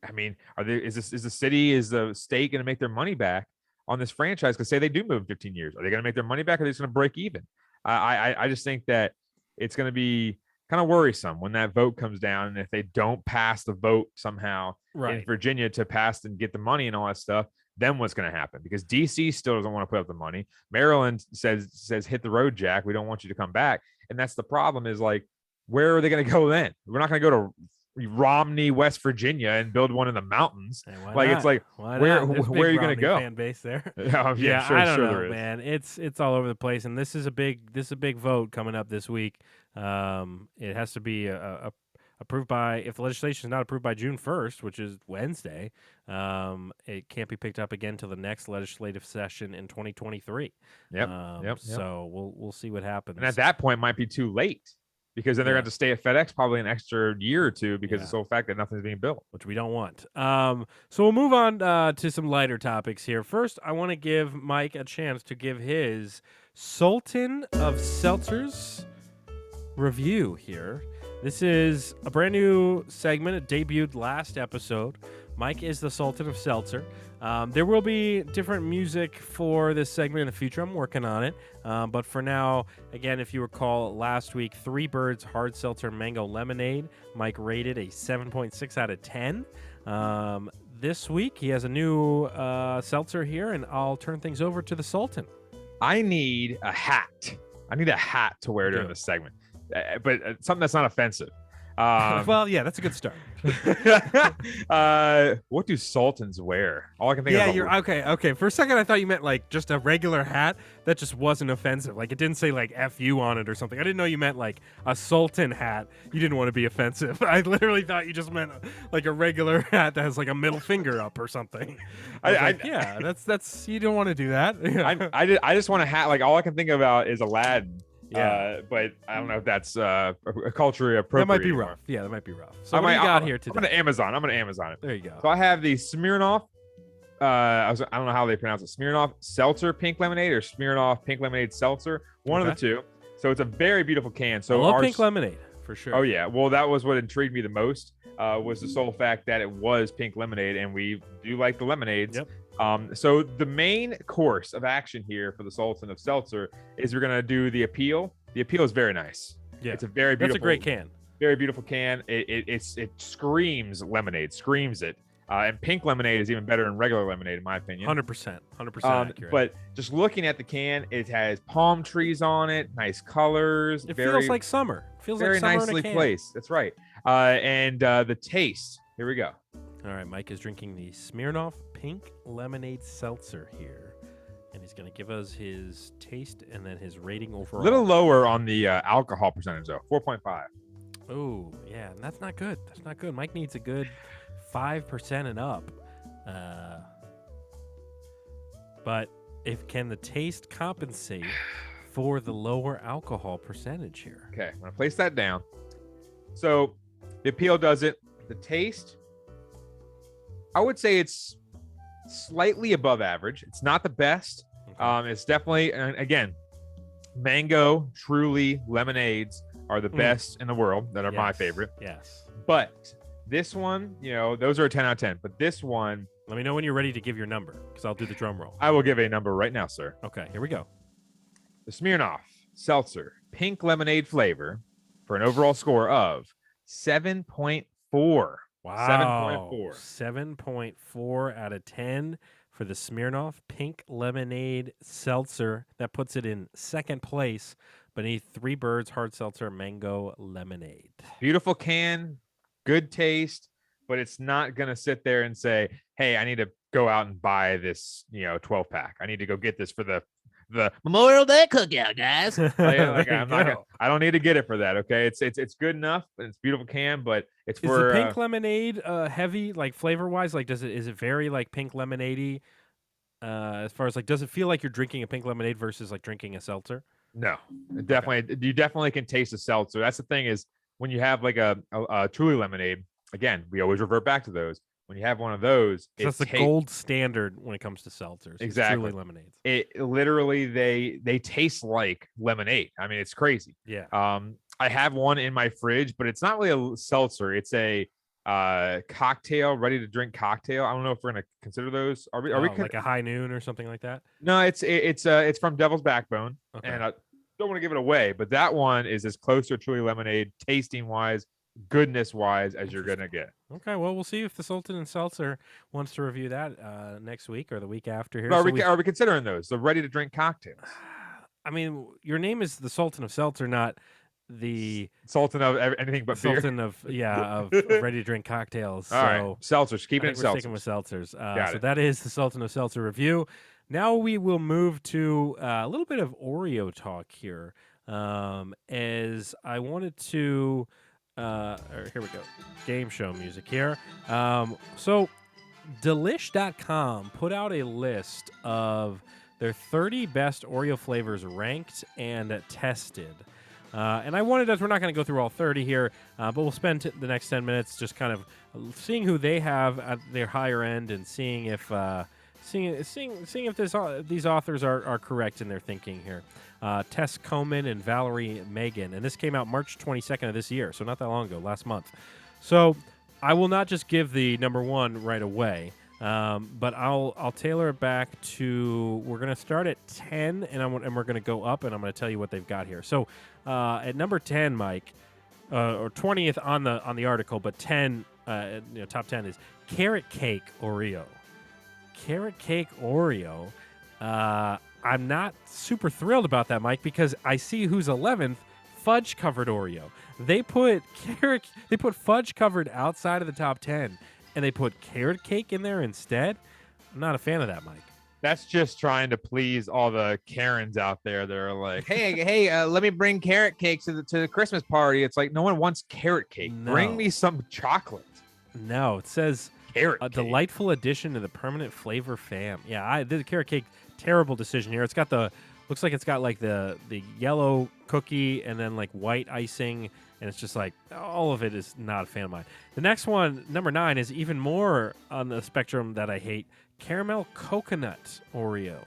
I mean, is the state going to make their money back on this franchise? Because say they do move in 15 years, are they going to make their money back? Or are they just going to break even? I just think that it's going to be kind of worrisome when that vote comes down, and if they don't pass the vote somehow in Virginia to pass and get the money and all that stuff, then what's going to happen? Because DC still doesn't want to put up the money. Maryland says hit the road, Jack. We don't want you to come back, and that's the problem. Is like, where are they going to go then? We're not going to go to Romney, West Virginia, and build one in the mountains.
Hey,
like
not?
It's like where are you going to go?
Fan base there.
Yeah,
I don't know, man. It's all over the place, and this is a big vote coming up this week. It has to be approved by, if the legislation is not approved by June 1st, which is Wednesday, it can't be picked up again till the next legislative session in 2023.
Yep.
So we'll see what happens.
And at that point, it might be too late. Because then they're going to stay at FedEx probably an extra year or two because of the sole fact that nothing's being built.
Which we don't want. So we'll move on to some lighter topics here. First, I want to give Mike a chance to give his Sultan of Seltzers review here. This is a brand new segment. It debuted last episode. Mike is the Sultan of Seltzer. There will be different music for this segment in the future. I'm working on it. But for now, again, if you recall last week, Three Birds Hard Seltzer Mango Lemonade, Mike rated a 7.6 out of 10. This week, he has a new seltzer here, and I'll turn things over to the Sultan.
I need a hat. I need a hat to wear during this segment, but something that's not offensive.
Well, yeah, that's a good start.
What do sultans wear? All I can think of.
Yeah, you're okay. For a second, I thought you meant like just a regular hat that just wasn't offensive. Like it didn't say like "FU" on it or something. I didn't know you meant like a sultan hat. You didn't want to be offensive. I literally thought you just meant like a regular hat that has like a middle finger up or something. That's you don't want to do that.
I just want a hat. Like all I can think about is Aladdin. Yeah, but I don't know if that's a culturally appropriate.
That might be rough. Yeah, that might be rough. So what do you got here today?
I'm gonna Amazon it.
There you go.
So I have the Smirnoff. I don't know how they pronounce it. Smirnoff Seltzer Pink Lemonade or Smirnoff Pink Lemonade Seltzer. One of the two. So it's a very beautiful can. So
I love pink lemonade for sure.
Oh yeah. Well, that was what intrigued me the most. Was the sole fact that it was pink lemonade, and we do like the lemonades.
Yep.
So the main course of action here for the Sultan of Seltzer is we're gonna do the appeal. The appeal is very nice.
Yeah,
it's a very beautiful.
That's a great can.
Very beautiful can. It screams lemonade, screams it. And pink lemonade is even better than regular lemonade, in my opinion.
100% accurate.
But just looking at the can, it has palm trees on it, nice colors.
It feels like summer. It feels
very
like summer
nicely
in a can.
placed. That's right. And the taste. Here we go.
All right, Mike is drinking the Smirnoff Pink Lemonade Seltzer here, and he's going to give us his taste and then his rating overall.
A little lower on the alcohol percentage, though, 4.5.
Oh, yeah, and that's not good. That's not good. Mike needs a good 5% and up. But can the taste compensate for the lower alcohol percentage here?
Okay, I'm going to place that down. So the appeal does it. The taste, I would say it's slightly above average. It's not the best. Okay. It's definitely, again, mango, truly lemonades are the best in the world that are my favorite.
Yes.
But this one, those are a 10 out of 10. But this one,
let me know when you're ready to give your number, because I'll do the drum roll.
I will give a number right now, sir.
Okay, here we go.
The Smirnoff Seltzer Pink Lemonade flavor for an overall score of 7.4.
Wow. 7.4 out of 10 for the Smirnoff Pink Lemonade Seltzer. That puts it in second place beneath Three Birds Hard Seltzer Mango Lemonade.
Beautiful can, good taste, but it's not going to sit there and say, hey, I need to go out and buy this, 12-pack. I need to go get this for the Memorial Day cookout, guys. I don't need to get it for that. Okay, it's good enough, and it's a beautiful can, but it's for
the pink lemonade heavy, like flavor wise. Like, is it very like pink lemonade-y? As far as like, does it feel like you're drinking a pink lemonade versus like drinking a seltzer?
No, definitely. You definitely can taste the seltzer. That's the thing is when you have like a truly lemonade. Again, we always revert back to those. When you have one of those,
that's the gold standard when it comes to seltzers.
Exactly,
truly lemonades.
It literally they taste like lemonade. I mean, it's crazy.
Yeah.
I have one in my fridge, but it's not really a seltzer. It's a cocktail, ready to drink cocktail. I don't know if we're gonna consider those. Are we
like a high noon or something like that?
No, it's from Devil's Backbone,
Okay.
and I don't want to give it away, but that one is as close to a truly lemonade, tasting wise, goodness wise, as you're gonna get.
Okay, well, we'll see if the Sultan and Seltzer wants to review that next week or the week after here.
But are we considering those? The ready to drink cocktails.
I mean, your name is the Sultan of Seltzer, not the
Sultan of anything but beer.
Sultan of ready to drink cocktails.
All right, seltzers. Keeping it
we're
seltzers.
sticking with seltzers. So
it.
that is the Sultan of Seltzer review. Now we will move to a little bit of Oreo talk here, as I wanted to. Here we go. Game show music here. So Delish.com put out a list of their 30 best Oreo flavors ranked and tested. And I wanted us, we're not going to go through all 30 here, but we'll spend the next 10 minutes just kind of seeing who they have at their higher end and seeing if these authors are correct in their thinking here. Tess Coman and Valerie Megan. And this came out March 22nd of this year, so not that long ago, last month. So I will not just give the number one right away. But I'll tailor it back to, we're going to start at 10 and we're going to go up, and I'm going to tell you what they've got here. So at number 10, Mike, or 20th on the article, but 10, top 10 is Carrot Cake Oreo. Carrot Cake Oreo. I'm not super thrilled about that, Mike, because I see who's 11th, Fudge Covered Oreo. They put fudge covered outside of the top 10. And they put carrot cake in there instead. I'm not a fan of that, Mike.
That's just trying to please all the Karens out there. They're like, hey, let me bring carrot cake to the Christmas party. It's like, no one wants carrot cake.
No.
Bring me some chocolate.
No, it says
carrot
a
cake.
Delightful addition to the permanent flavor fam. Yeah, the carrot cake, terrible decision here. It's got looks like it's got like the yellow cookie and then like white icing. And it's just like, all of it is not a fan of mine. The next one, number 9, is even more on the spectrum that I hate. Caramel Coconut Oreo.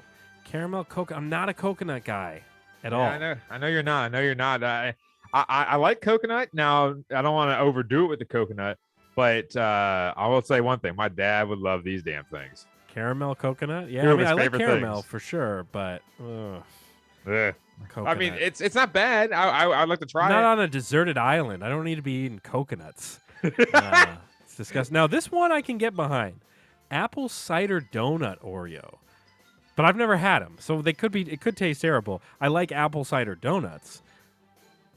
Caramel coconut. I'm not a coconut guy at all.
I know you're not. I like coconut. Now, I don't want to overdo it with the coconut. But I will say one thing. My dad would love these damn things.
Caramel coconut? Yeah, I like caramel for sure, but...
Ugh.
Coconut.
I mean, it's not bad. I'd like to try it.
Not on a deserted island. I don't need to be eating coconuts. It's disgusting. Now, this one I can get behind. Apple cider donut Oreo. But I've never had them, so it could taste terrible. I like apple cider donuts.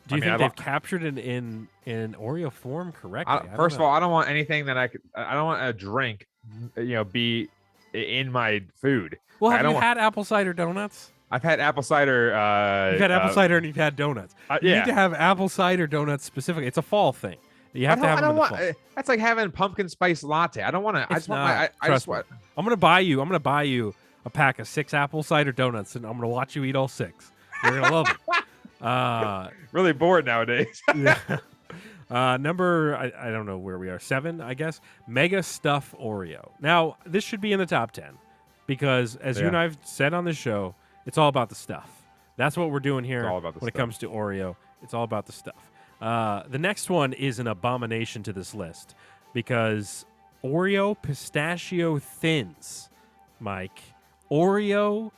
Do you think they've captured it in Oreo form correctly?
First of all, I don't want anything I don't want a drink, be in my food.
Well, have you had apple cider donuts?
I've had apple cider.
You've had apple cider and you've had donuts. You need to have apple cider donuts specifically. It's a fall thing. You have to have them in the fall.
That's like having pumpkin spice latte. I don't want to. I just want I just want.
I'm gonna buy you a pack of 6 apple cider donuts, and I'm gonna watch you eat all 6. You're gonna love it.
Really bored nowadays.
Yeah. Number I don't know where we are. 7, I guess. Mega Stuff Oreo. Now this should be in the top 10 because, as you and I've said on this show, it's all about the stuff. That's what we're doing here when it comes to Oreo. It's all about the stuff. The next one is an abomination to this list because Oreo Pistachio Thins, Mike. Oreo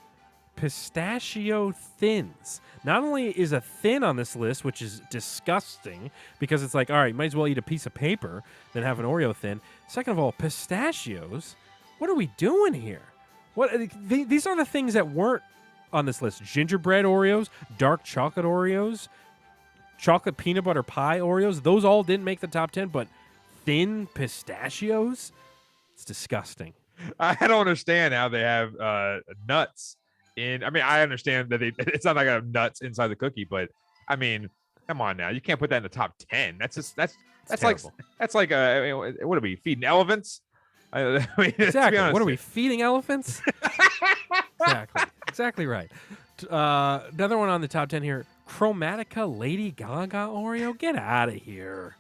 Pistachio Thins. Not only is a thin on this list, which is disgusting because it's like, all right, you might as well eat a piece of paper than have an Oreo thin. Second of all, pistachios. What are we doing here? These are the things that weren't on this list. Gingerbread Oreos, dark chocolate Oreos, chocolate peanut butter pie Oreos. Those all didn't make the top 10, but thin pistachios? It's disgusting.
I don't understand how they have nuts in. I mean, I understand that it's not like I have nuts inside the cookie, but I mean, come on now. You can't put that in the top 10. That's like what are we feeding elephants? I mean,
exactly. What are we feeding elephants? Exactly right. Another one on the top 10 here. Chromatica Lady Gaga Oreo. Get out of here.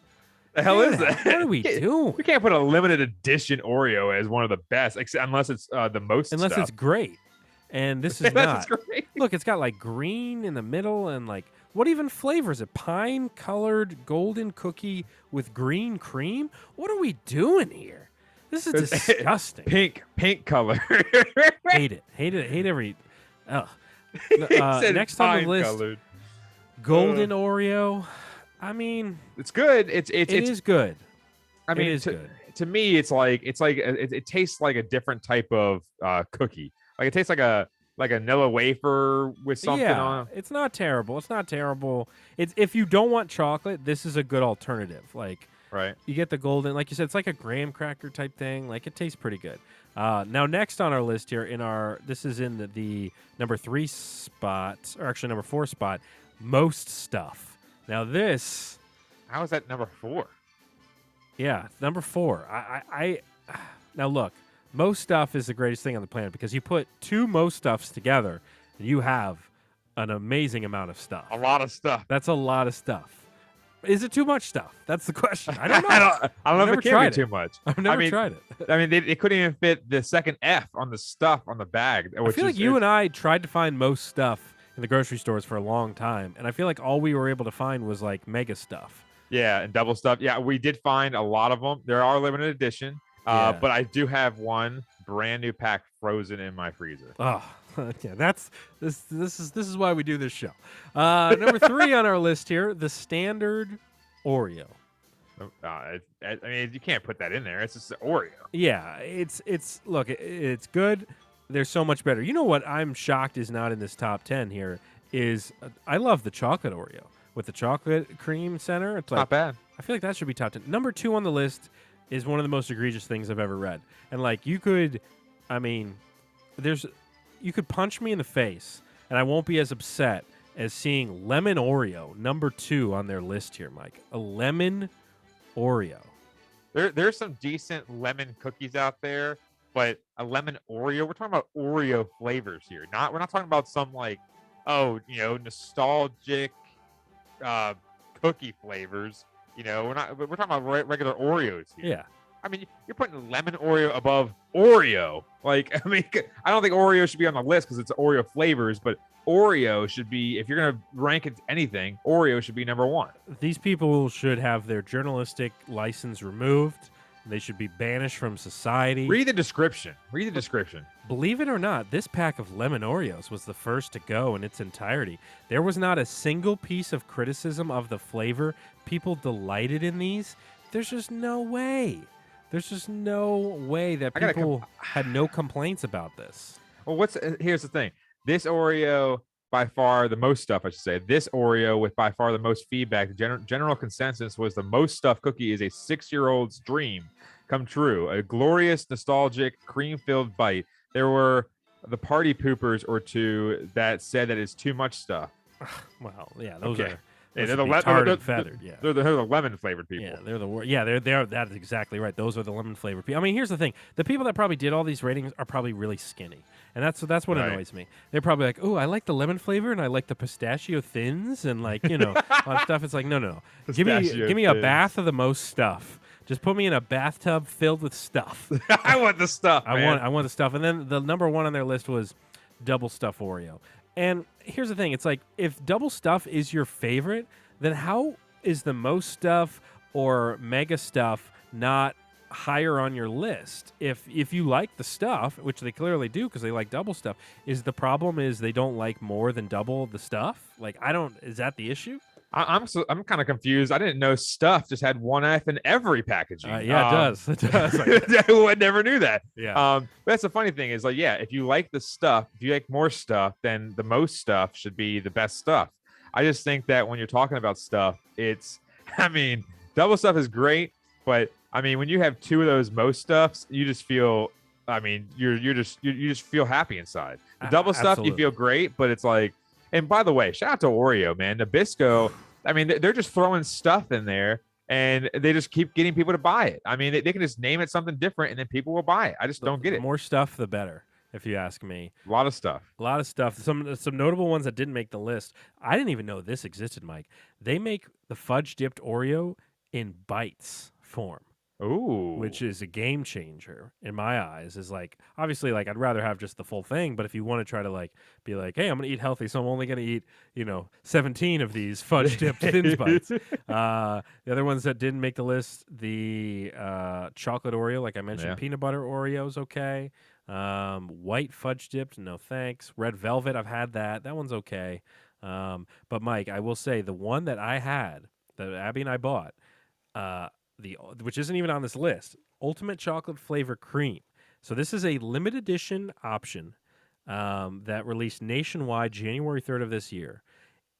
The hell is that?
What are we doing?
We can't put a limited edition Oreo as one of the best, unless it's the most.
It's great. And this is not. Great. Look, it's got like green in the middle and like What even flavor is it? Pine-colored golden cookie with green cream? What are we doing here? This is disgusting.
Pink color.
Hate it. Hate every. Ugh. Next on the list,
colored.
golden Oreo. I mean,
it's good. It
is good.
I mean, to me, it tastes like a different type of cookie. Like it tastes like a vanilla wafer with something on it.
It's not terrible. It's not terrible. It's if you don't want chocolate, this is a good alternative. Like,
right.
You get the golden, like you said, it's like a graham cracker type thing. Like it tastes pretty good. Now, next on our list here, this is in the number 3 spot, or actually number 4 spot, most stuff. Now this,
how is that number 4?
Yeah, number 4. I now look, most stuff is the greatest thing on the planet because you put 2 most stuffs together, and you have an amazing amount of stuff.
A lot of stuff.
That's a lot of stuff. Is it too much stuff? That's the question. I don't know.
I don't know if it can be too much.
I've never tried it.
I mean, they couldn't even fit the second F on the stuff on the bag.
I feel like you and I tried to find most stuff in the grocery stores for a long time, and I feel like all we were able to find was like mega stuff.
Yeah, and double stuff. Yeah, we did find a lot of them. There are limited edition, but I do have one brand new pack frozen in my freezer.
Oh, yeah, this is why we do this show. Number 3 on our list here, the standard Oreo.
I mean, you can't put that in there. It's just Oreo.
Yeah, look, it's good. There's so much better. You know what I'm shocked is not in this top 10 here is I love the chocolate Oreo with the chocolate cream center. It's like,
not bad.
I feel like that should be top 10. Number 2 on the list is one of the most egregious things I've ever read. And like you could punch me in the face and I won't be as upset as seeing lemon Oreo number 2 on their list here, Mike. A lemon Oreo.
There's some decent lemon cookies out there, but a lemon Oreo, we're talking about Oreo flavors here. We're not talking about some like, nostalgic cookie flavors. We're talking about regular Oreos here.
Yeah.
I mean, you're putting lemon Oreo above Oreo. Like, I mean, I don't think Oreo should be on the list because it's Oreo flavors, but Oreo should be, if you're going to rank it anything, Oreo should be number 1.
These people should have their journalistic license removed. They should be banished from society.
Read the description.
Believe it or not, this pack of lemon Oreos was the first to go in its entirety. There was not a single piece of criticism of the flavor. People delighted in these. There's just no way. That people had no complaints about this.
Well, here's the thing. This Oreo, by far the most stuff, I should say. This Oreo with by far the most feedback. The general consensus was the most stuffed cookie is a 6-year-old's dream come true. A glorious, nostalgic, cream-filled bite. There were the party poopers or 2 that said that it's too much stuff.
Well, yeah, those are.
Yeah,
they're the feathered. Yeah,
they're the lemon flavored people.
Yeah, they're that's exactly right. Those are the lemon flavored people. I mean, here's the thing: the people that probably did all these ratings are probably really skinny, and that's what annoys me. They're probably like, "Oh, I like the lemon flavor, and I like the pistachio thins, and like all that stuff." It's like, no. Give me a bath of the most stuff. Just put me in a bathtub filled with stuff.
I want the stuff.
I want the stuff. And then the number 1 on their list was double stuff Oreo. And here's the thing. It's like, if double stuff is your favorite, then how is the most stuff or mega stuff not higher on your list? If you like the stuff, which they clearly do because they like double stuff, is the problem is they don't like more than double the stuff? Like, is that the issue?
I'm kind of confused. I didn't know stuff just had 1 F in every packaging.
Yeah, it does. It does.
I never knew that.
Yeah.
But that's the funny thing is like, yeah, if you like the stuff, if you like more stuff, then the most stuff should be the best stuff. I just think that when you're talking about stuff, double stuff is great, but I mean, when you have 2 of those most stuffs, you just feel, you just feel happy inside. The double stuff, you feel great, but it's like. And by the way, shout out to Oreo, man. Nabisco, I mean, they're just throwing stuff in there, and they just keep getting people to buy it. I mean, they can just name it something different, and then people will buy it. I just don't get it.
The more stuff, the better, if you ask me.
A lot of stuff.
Some notable ones that didn't make the list. I didn't even know this existed, Mike. They make the fudge-dipped Oreo in bites form.
Ooh.
which is a game changer in my eyes. Is like, obviously, like, I'd rather have just the full thing, but if you want to try to like be like, hey, I'm gonna eat healthy, so I'm only gonna eat 17 of these fudge dipped Thins Bites. The other ones that didn't make the list, the chocolate Oreo, like I mentioned,
Yeah.
peanut butter Oreo's okay. White fudge dipped, no thanks. Red velvet, I've had that. That one's okay. But Mike, I will say the one that I had, that Abby and I bought, which isn't even on this list, ultimate chocolate flavor cream. So this is a limited edition option that released nationwide January 3rd of this year.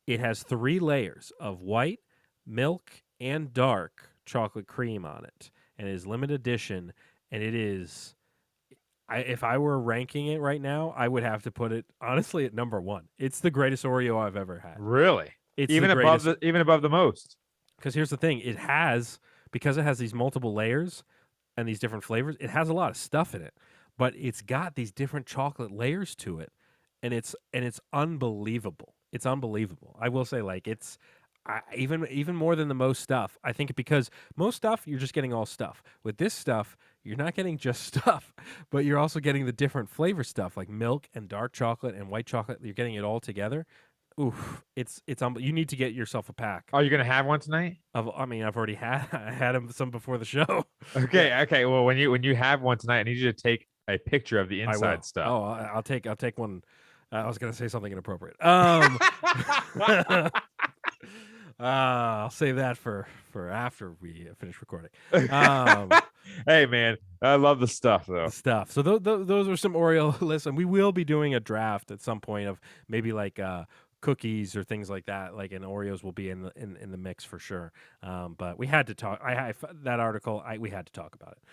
It has 3 layers of white, milk, and dark chocolate cream on it, and it is limited edition. And it is, if I were ranking it right now, I would have to put it honestly at number 1. It's the greatest Oreo I've ever had.
Really?
It's
even above the most.
Because here's the thing, because it has these multiple layers and these different flavors, it has a lot of stuff in it, but it's got these different chocolate layers to it, and it's unbelievable. It's unbelievable. I will say, like, it's even more than the most stuff. I think because most stuff you're just getting all stuff. With this stuff, you're not getting just stuff, but you're also getting the different flavor stuff, like milk and dark chocolate and white chocolate. You're getting it all together. Oof, it's you need to get yourself a pack.
Are you gonna have one tonight?
I've already had some before the show.
Okay,
Yeah.
okay. Well, when you have one tonight, I need you to take a picture of the inside stuff.
Oh, I'll take one. I was gonna say something inappropriate. I'll save that for after we finish recording.
Hey man, I love the stuff though.
So those are some Oreo lists, and we will be doing a draft at some point of maybe like cookies or things like that. Like, and Oreos will be in the mix for sure. But we had to talk. That article. We had to talk about it.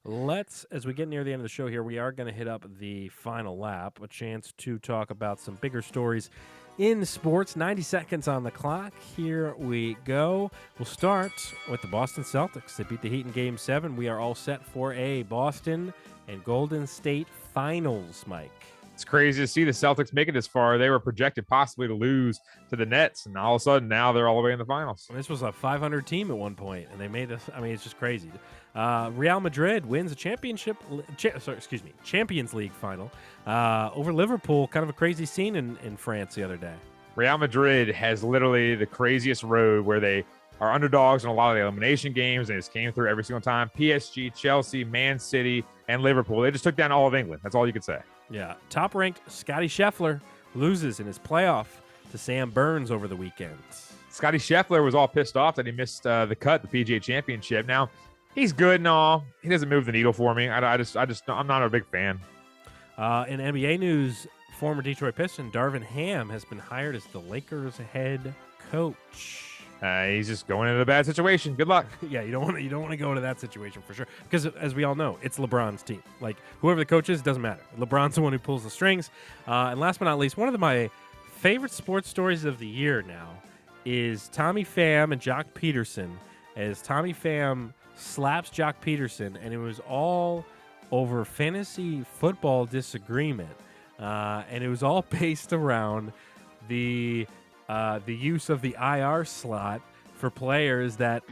Let's, as we get near the end of the show here, we are going to hit up the final lap, a chance to talk about some bigger stories in sports. 90 seconds on the clock. Here we go. We'll start with the Boston Celtics. They beat the Heat in Game 7. We are all set for a Boston and Golden State Finals, Mike.
It's crazy to see the Celtics make it this far. They were projected possibly to lose to the Nets, and all of a sudden now they're all the way in the finals.
This was a 500 team at one point, and they made us. I mean, it's just crazy. Real Madrid wins a Champions League final over Liverpool. Kind of a crazy scene in France the other day.
Real Madrid has literally the craziest road where they are underdogs in a lot of the elimination games. They just came through every single time. PSG, Chelsea, Man City, and Liverpool. They just took down all of England. That's all you could say.
Yeah. Top-ranked Scotty Scheffler loses in his playoff to Sam Burns over the weekend.
Scotty Scheffler was all pissed off that he missed the cut, the PGA Championship. Now, he's good and all. He doesn't move the needle for me. I'm not a big fan.
In NBA news, former Detroit Piston Darvin Ham has been hired as the Lakers head coach.
He's just going into a bad situation. Good luck.
Yeah, you don't want to go into that situation for sure. Because as we all know, it's LeBron's team. Like, whoever the coach is, doesn't matter. LeBron's the one who pulls the strings. And last but not least, one of my favorite sports stories of the year now is Tommy Pham and Jock Peterson. As Tommy Pham slaps Jock Peterson, and it was all over fantasy football disagreement. And it was all based around the use of the IR slot for players that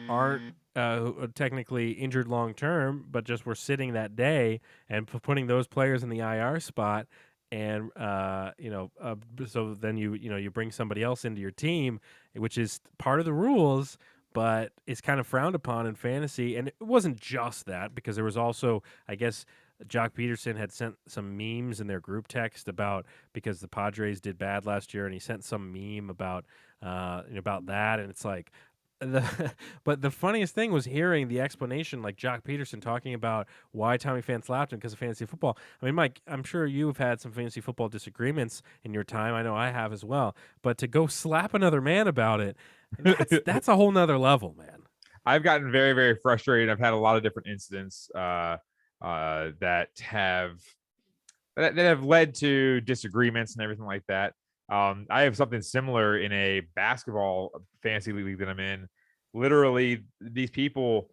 aren't technically injured long term, but just were sitting that day, and putting those players in the IR spot. And so then you bring somebody else into your team, which is part of the rules, but it's kind of frowned upon in fantasy. And it wasn't just that, because there was also, I guess, Jock Peterson had sent some memes in their group text about, because the Padres did bad last year, and he sent some meme about that, and it's like, but the funniest thing was hearing the explanation, like Jock Peterson talking about why Tommy Pham slapped him because of fantasy football. I mean, Mike, I'm sure you've had some fantasy football disagreements in your time. I know I have as well. But to go slap another man about it, that's a whole nother level, man.
I've gotten very, very frustrated. I've had a lot of different incidents that have led to disagreements and everything like that. I have something similar in a basketball fantasy league that I'm in. Literally, these people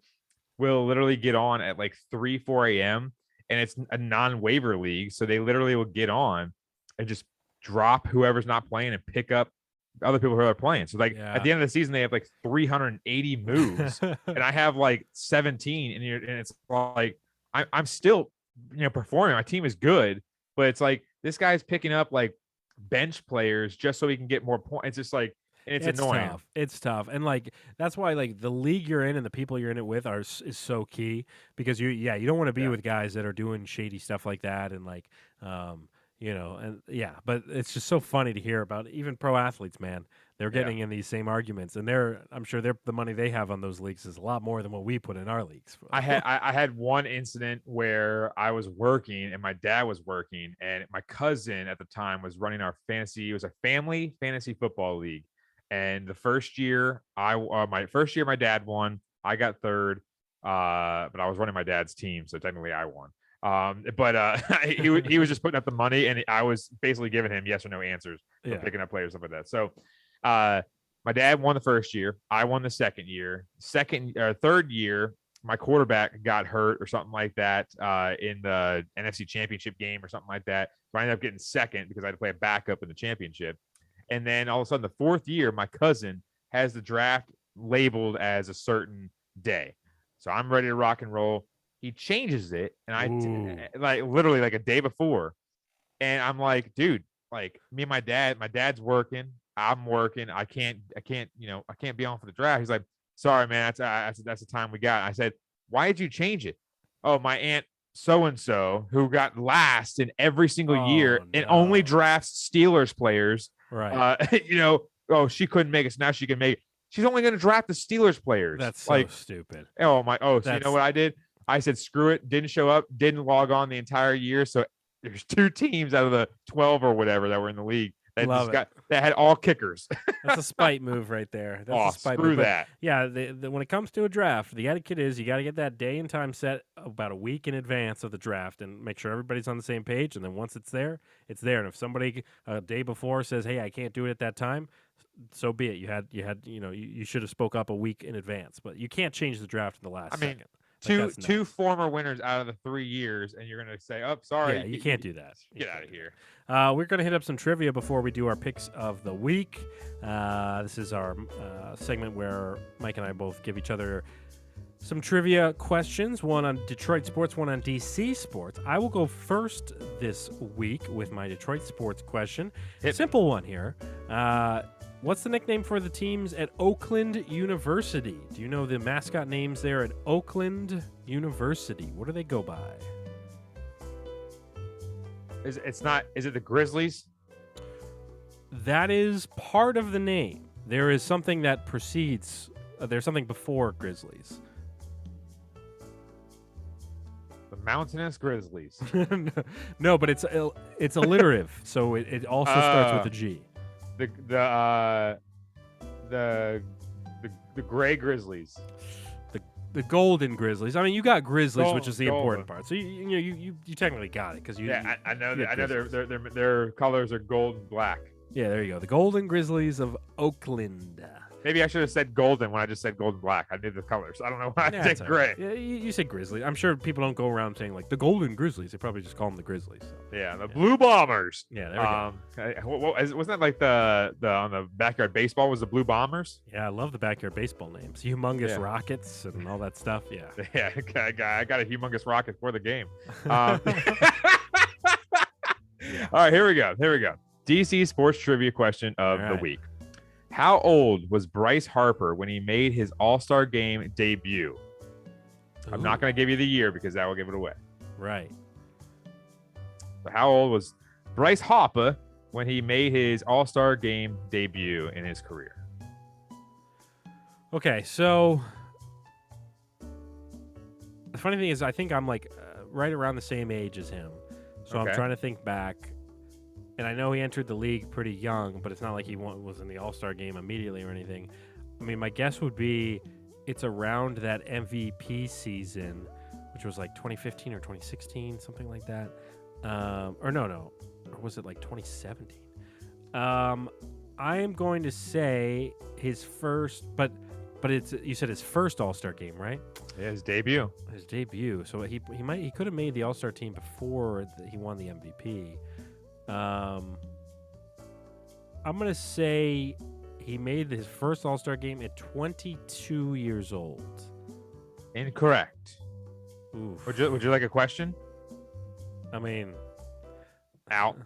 will literally get on at like 4 a.m. and it's a non-waiver league. So they literally will get on and just drop whoever's not playing and pick up other people who are playing. So like at the end of the season, they have like 380 moves, and I have like 17, and it's like I'm still performing. My team is good, but it's like this guy's picking up like bench players just so he can get more points. It's just like, and it's annoying.
Tough. It's tough, and like that's why like the league you're in and the people you're in it with is so key, because you don't want to be with guys that are doing shady stuff like that, and like but it's just so funny to hear about even pro athletes, man. They're getting in these same arguments, and I'm sure the money they have on those leagues is a lot more than what we put in our leagues.
I had one incident where I was working and my dad was working, and my cousin at the time was running our fantasy. It was a family fantasy football league, and the first year my dad won. I got third, but I was running my dad's team, so technically I won. He was just putting up the money, and I was basically giving him yes or no answers for picking up players, stuff like that. So my dad won the first year. I won the second year. Third year, my quarterback got hurt or something like that in the NFC Championship game or something like that. So I ended up getting second because I had to play a backup in the championship. And then all of a sudden, the fourth year, my cousin has the draft labeled as a certain day. So I'm ready to rock and roll. He changes it, and I literally like a day before, and I'm like, dude, like me and my dad's working, I'm working, I can't be on for the draft. He's like, sorry, man, that's the time we got. I said, why did you change it? Oh, my aunt so and so, who got last in every single year and only drafts Steelers players,
right?
She couldn't make it, so now she can make it. She's only going to draft the Steelers players.
That's so stupid.
So you know what I did? I said, screw it. Didn't show up. Didn't log on the entire year. So there's 2 teams out of the 12 or whatever that were in the league that had all kickers.
That's a spite move right there. That's a spite
screw
move.
that.
Yeah, when it comes to a draft, the etiquette is you got to get that day and time set about a week in advance of the draft and make sure everybody's on the same page. And then once it's there, it's there. And if somebody a day before says, "Hey, I can't do it at that time," so be it. You should have spoke up a week in advance, but you can't change the draft in the last second.
Two former winners out of the 3 years, and you're going to say, "Oh, sorry,
yeah, you can't do that.
Get out of here."
We're going to hit up some trivia before we do our picks of the week. This is our segment where Mike and I both give each other some trivia questions, one on Detroit sports, one on DC sports. I will go first this week with my Detroit sports question. Simple one here. What's the nickname for the teams at Oakland University? Do you know the mascot names there at Oakland University? What do they go by?
Is it the Grizzlies?
That is part of the name. There is something that precedes. There's something before Grizzlies.
The Mountainous Grizzlies.
No, but it's alliterative, so it also starts with a G.
The Gray Grizzlies.
The Golden Grizzlies. I mean, you got Grizzlies, which is the important part. So you technically got it because
I know that. I know their colors are gold and black.
Yeah, there you go. The Golden Grizzlies of Oakland.
Maybe I should have said golden when I just said gold and black. I knew the colors. I don't know why I said gray.
Yeah, you said Grizzlies. I'm sure people don't go around saying like the Golden Grizzlies. They probably just call them the Grizzlies. So.
Yeah, the Blue Bombers.
Yeah, there we go.
Wasn't that like the on the backyard baseball was the Blue Bombers?
Yeah, I love the backyard baseball names. Humongous Rockets and all that stuff. Yeah.
Yeah, I got a humongous rocket for the game. All right, here we go. DC sports trivia question of the week. How old was Bryce Harper when he made his All-Star Game debut? Ooh. I'm not going to give you the year because that will give it away.
Right.
So how old was Bryce Harper when he made his All-Star Game debut in his career?
Okay, so the funny thing is I think I'm like right around the same age as him. So I'm trying to think back. And I know he entered the league pretty young, but it's not like he was in the All-Star game immediately or anything. I mean, my guess would be it's around that MVP season, which was like 2015 or 2016, something like that. Or was it like 2017? I am going to say his first, but you said his first All-Star game, right?
Yeah, his debut.
So he could have made the All-Star team before he won the MVP. I'm going to say he made his first All-Star game at 22 years old.
Incorrect.
Oof.
Would you like a question?
I mean,
out.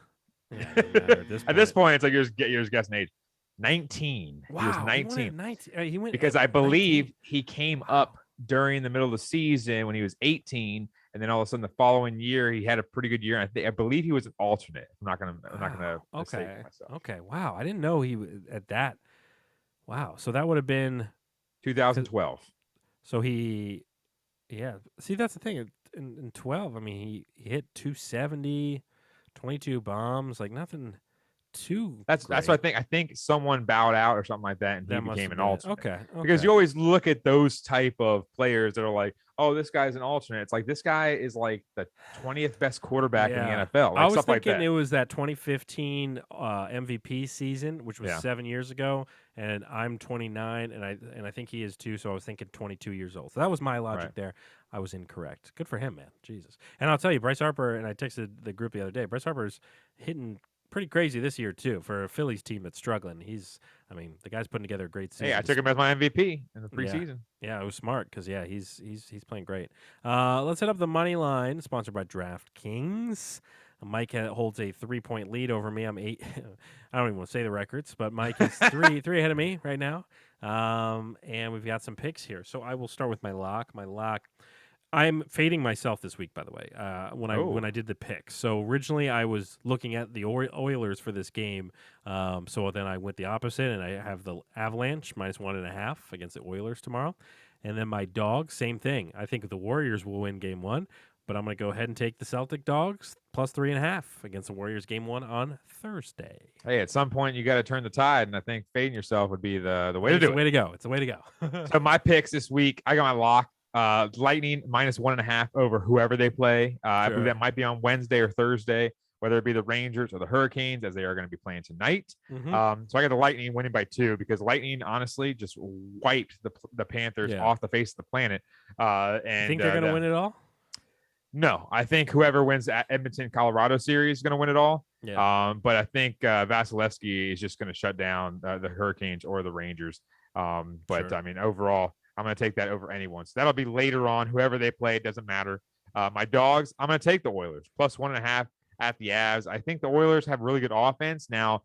Yeah, it doesn't matter at this point.
At this point, it's like you're just guessing age. 19.
Wow,
he was 19.
19. He went
because I believe
19.
he came up during the middle of the season when he was 18, and then all of a sudden the following year he had a pretty good year. I believe he was an alternate. I'm not gonna mistake myself.
Okay, wow, I didn't know he was at that. Wow, so that would have been
2012.
So see, that's the thing. In 12, I mean, he hit 270, 22 bombs, like nothing too.
That's what I think. I think someone bowed out or something like that, and he became an alternate.
Okay.
Because you always look at those type of players that are like, oh, this guy's an alternate. It's like this guy is like the 20th best quarterback in the NFL. Like,
I was
stuff
thinking
like that.
it was that 2015 MVP season, which was 7 years ago, and I'm 29, and I think he is too. So I was thinking 22 years old. So that was my logic there. I was incorrect. Good for him, man. Jesus. And I'll tell you, Bryce Harper, and I texted the group the other day. Bryce Harper's hitting pretty crazy this year too for a Phillies team that's struggling. The guy's putting together a great season.
Hey, I took him as my MVP in the preseason.
Yeah, it was smart because he's playing great. Let's hit up the money line, sponsored by DraftKings. Mike holds a 3-point lead over me. I'm 8. I don't even want to say the records, but Mike is three ahead of me right now. And we've got some picks here. So I will start with my lock. My lock. I'm fading myself this week, by the way, when I did the picks. So originally I was looking at the Oilers for this game. So then I went the opposite, and I have the Avalanche -1.5 against the Oilers tomorrow. And then my dog, same thing. I think the Warriors will win game 1, but I'm going to go ahead and take the Celtic dogs +3.5 against the Warriors game 1 on Thursday.
Hey, at some point you got to turn the tide, and I think fading yourself would be the way to do it.
It's the way to go. It's the way to go.
So my picks this week, I got my lock. Lightning -1.5 over whoever they play. I believe that might be on Wednesday or Thursday, whether it be the Rangers or the Hurricanes, as they are going to be playing tonight. So I got the Lightning winning by 2 because Lightning honestly just wiped the Panthers off the face of the planet. And
you think they're going to win it all?
No, I think whoever wins that Edmonton-Colorado series is going to win it all.
Yeah.
But I think Vasilevsky is just going to shut down the Hurricanes or the Rangers. But I mean, overall, I'm going to take that over anyone. So that'll be later on. Whoever they play, it doesn't matter. My dogs, I'm going to take the Oilers +1.5 at the Avs. I think the Oilers have really good offense. Now,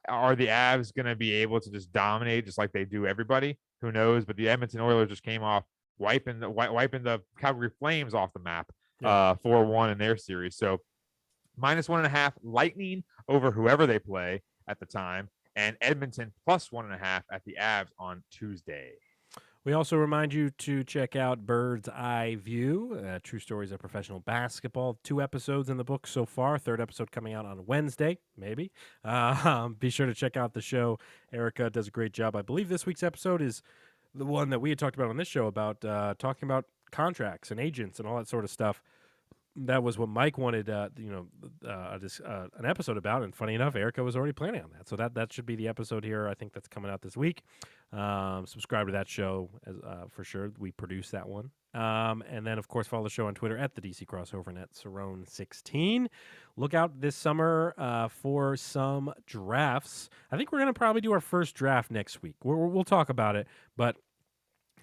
are the Avs going to be able to just dominate just like they do everybody? Who knows? But the Edmonton Oilers just came off wiping the Calgary Flames off the map 4-1 in their series. So -1.5 Lightning over whoever they play at the time, and Edmonton +1.5 at the Avs on Tuesday.
We also remind you to check out Bird's Eye View, True Stories of Professional Basketball. 2 episodes in the book so far. 3rd episode coming out on Wednesday, maybe. Be sure to check out the show. Erica does a great job. I believe this week's episode is the one that we had talked about on this show about talking about contracts and agents and all that sort of stuff. That was what Mike wanted, an episode about. And funny enough, Erica was already planning on that. So that should be the episode here. I think that's coming out this week. Subscribe to that show for sure. We produce that one. And then, of course, follow the show on Twitter at the DC Crossover and at Cerrone16. Look out this summer for some drafts. I think we're going to probably do our first draft next week. We'll talk about it, but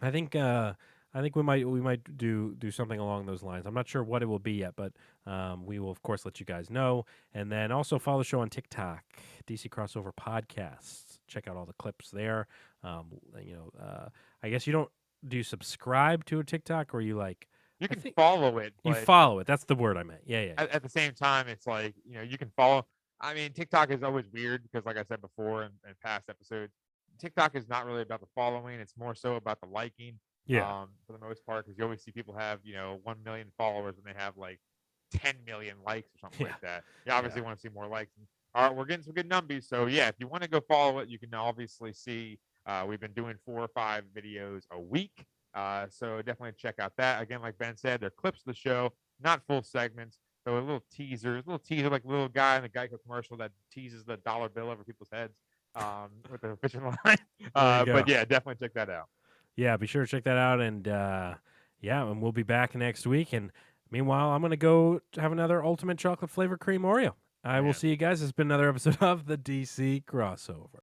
I think we might do something along those lines. I'm not sure what it will be yet, but we will, of course, let you guys know. And then also follow the show on TikTok, DC Crossover Podcasts. Check out all the clips there. I guess you don't subscribe to a TikTok, or you like?
You can follow it.
You follow it. That's the word I meant. Yeah.
At the same time, it's like, you can follow. I mean, TikTok is always weird because, like I said before in past episodes, TikTok is not really about the following. It's more so about the liking.
Yeah.
For the most part, because you always see people have 1 million followers and they have like 10 million likes or something like that. You obviously want to see more likes. All right, we're getting some good numbers. So yeah, if you want to go follow it, you can obviously see we've been doing 4 or 5 videos a week. So definitely check out that. Again, like Ben said, they're clips of the show, not full segments. So a little teaser like a little guy in the Geico commercial that teases the dollar bill over people's heads with the fishing line. But yeah, definitely check that out.
Yeah, be sure to check that out. And and we'll be back next week. And meanwhile, I'm going to go have another ultimate chocolate flavor cream Oreo. I will see you guys. It's been another episode of the DC Crossover.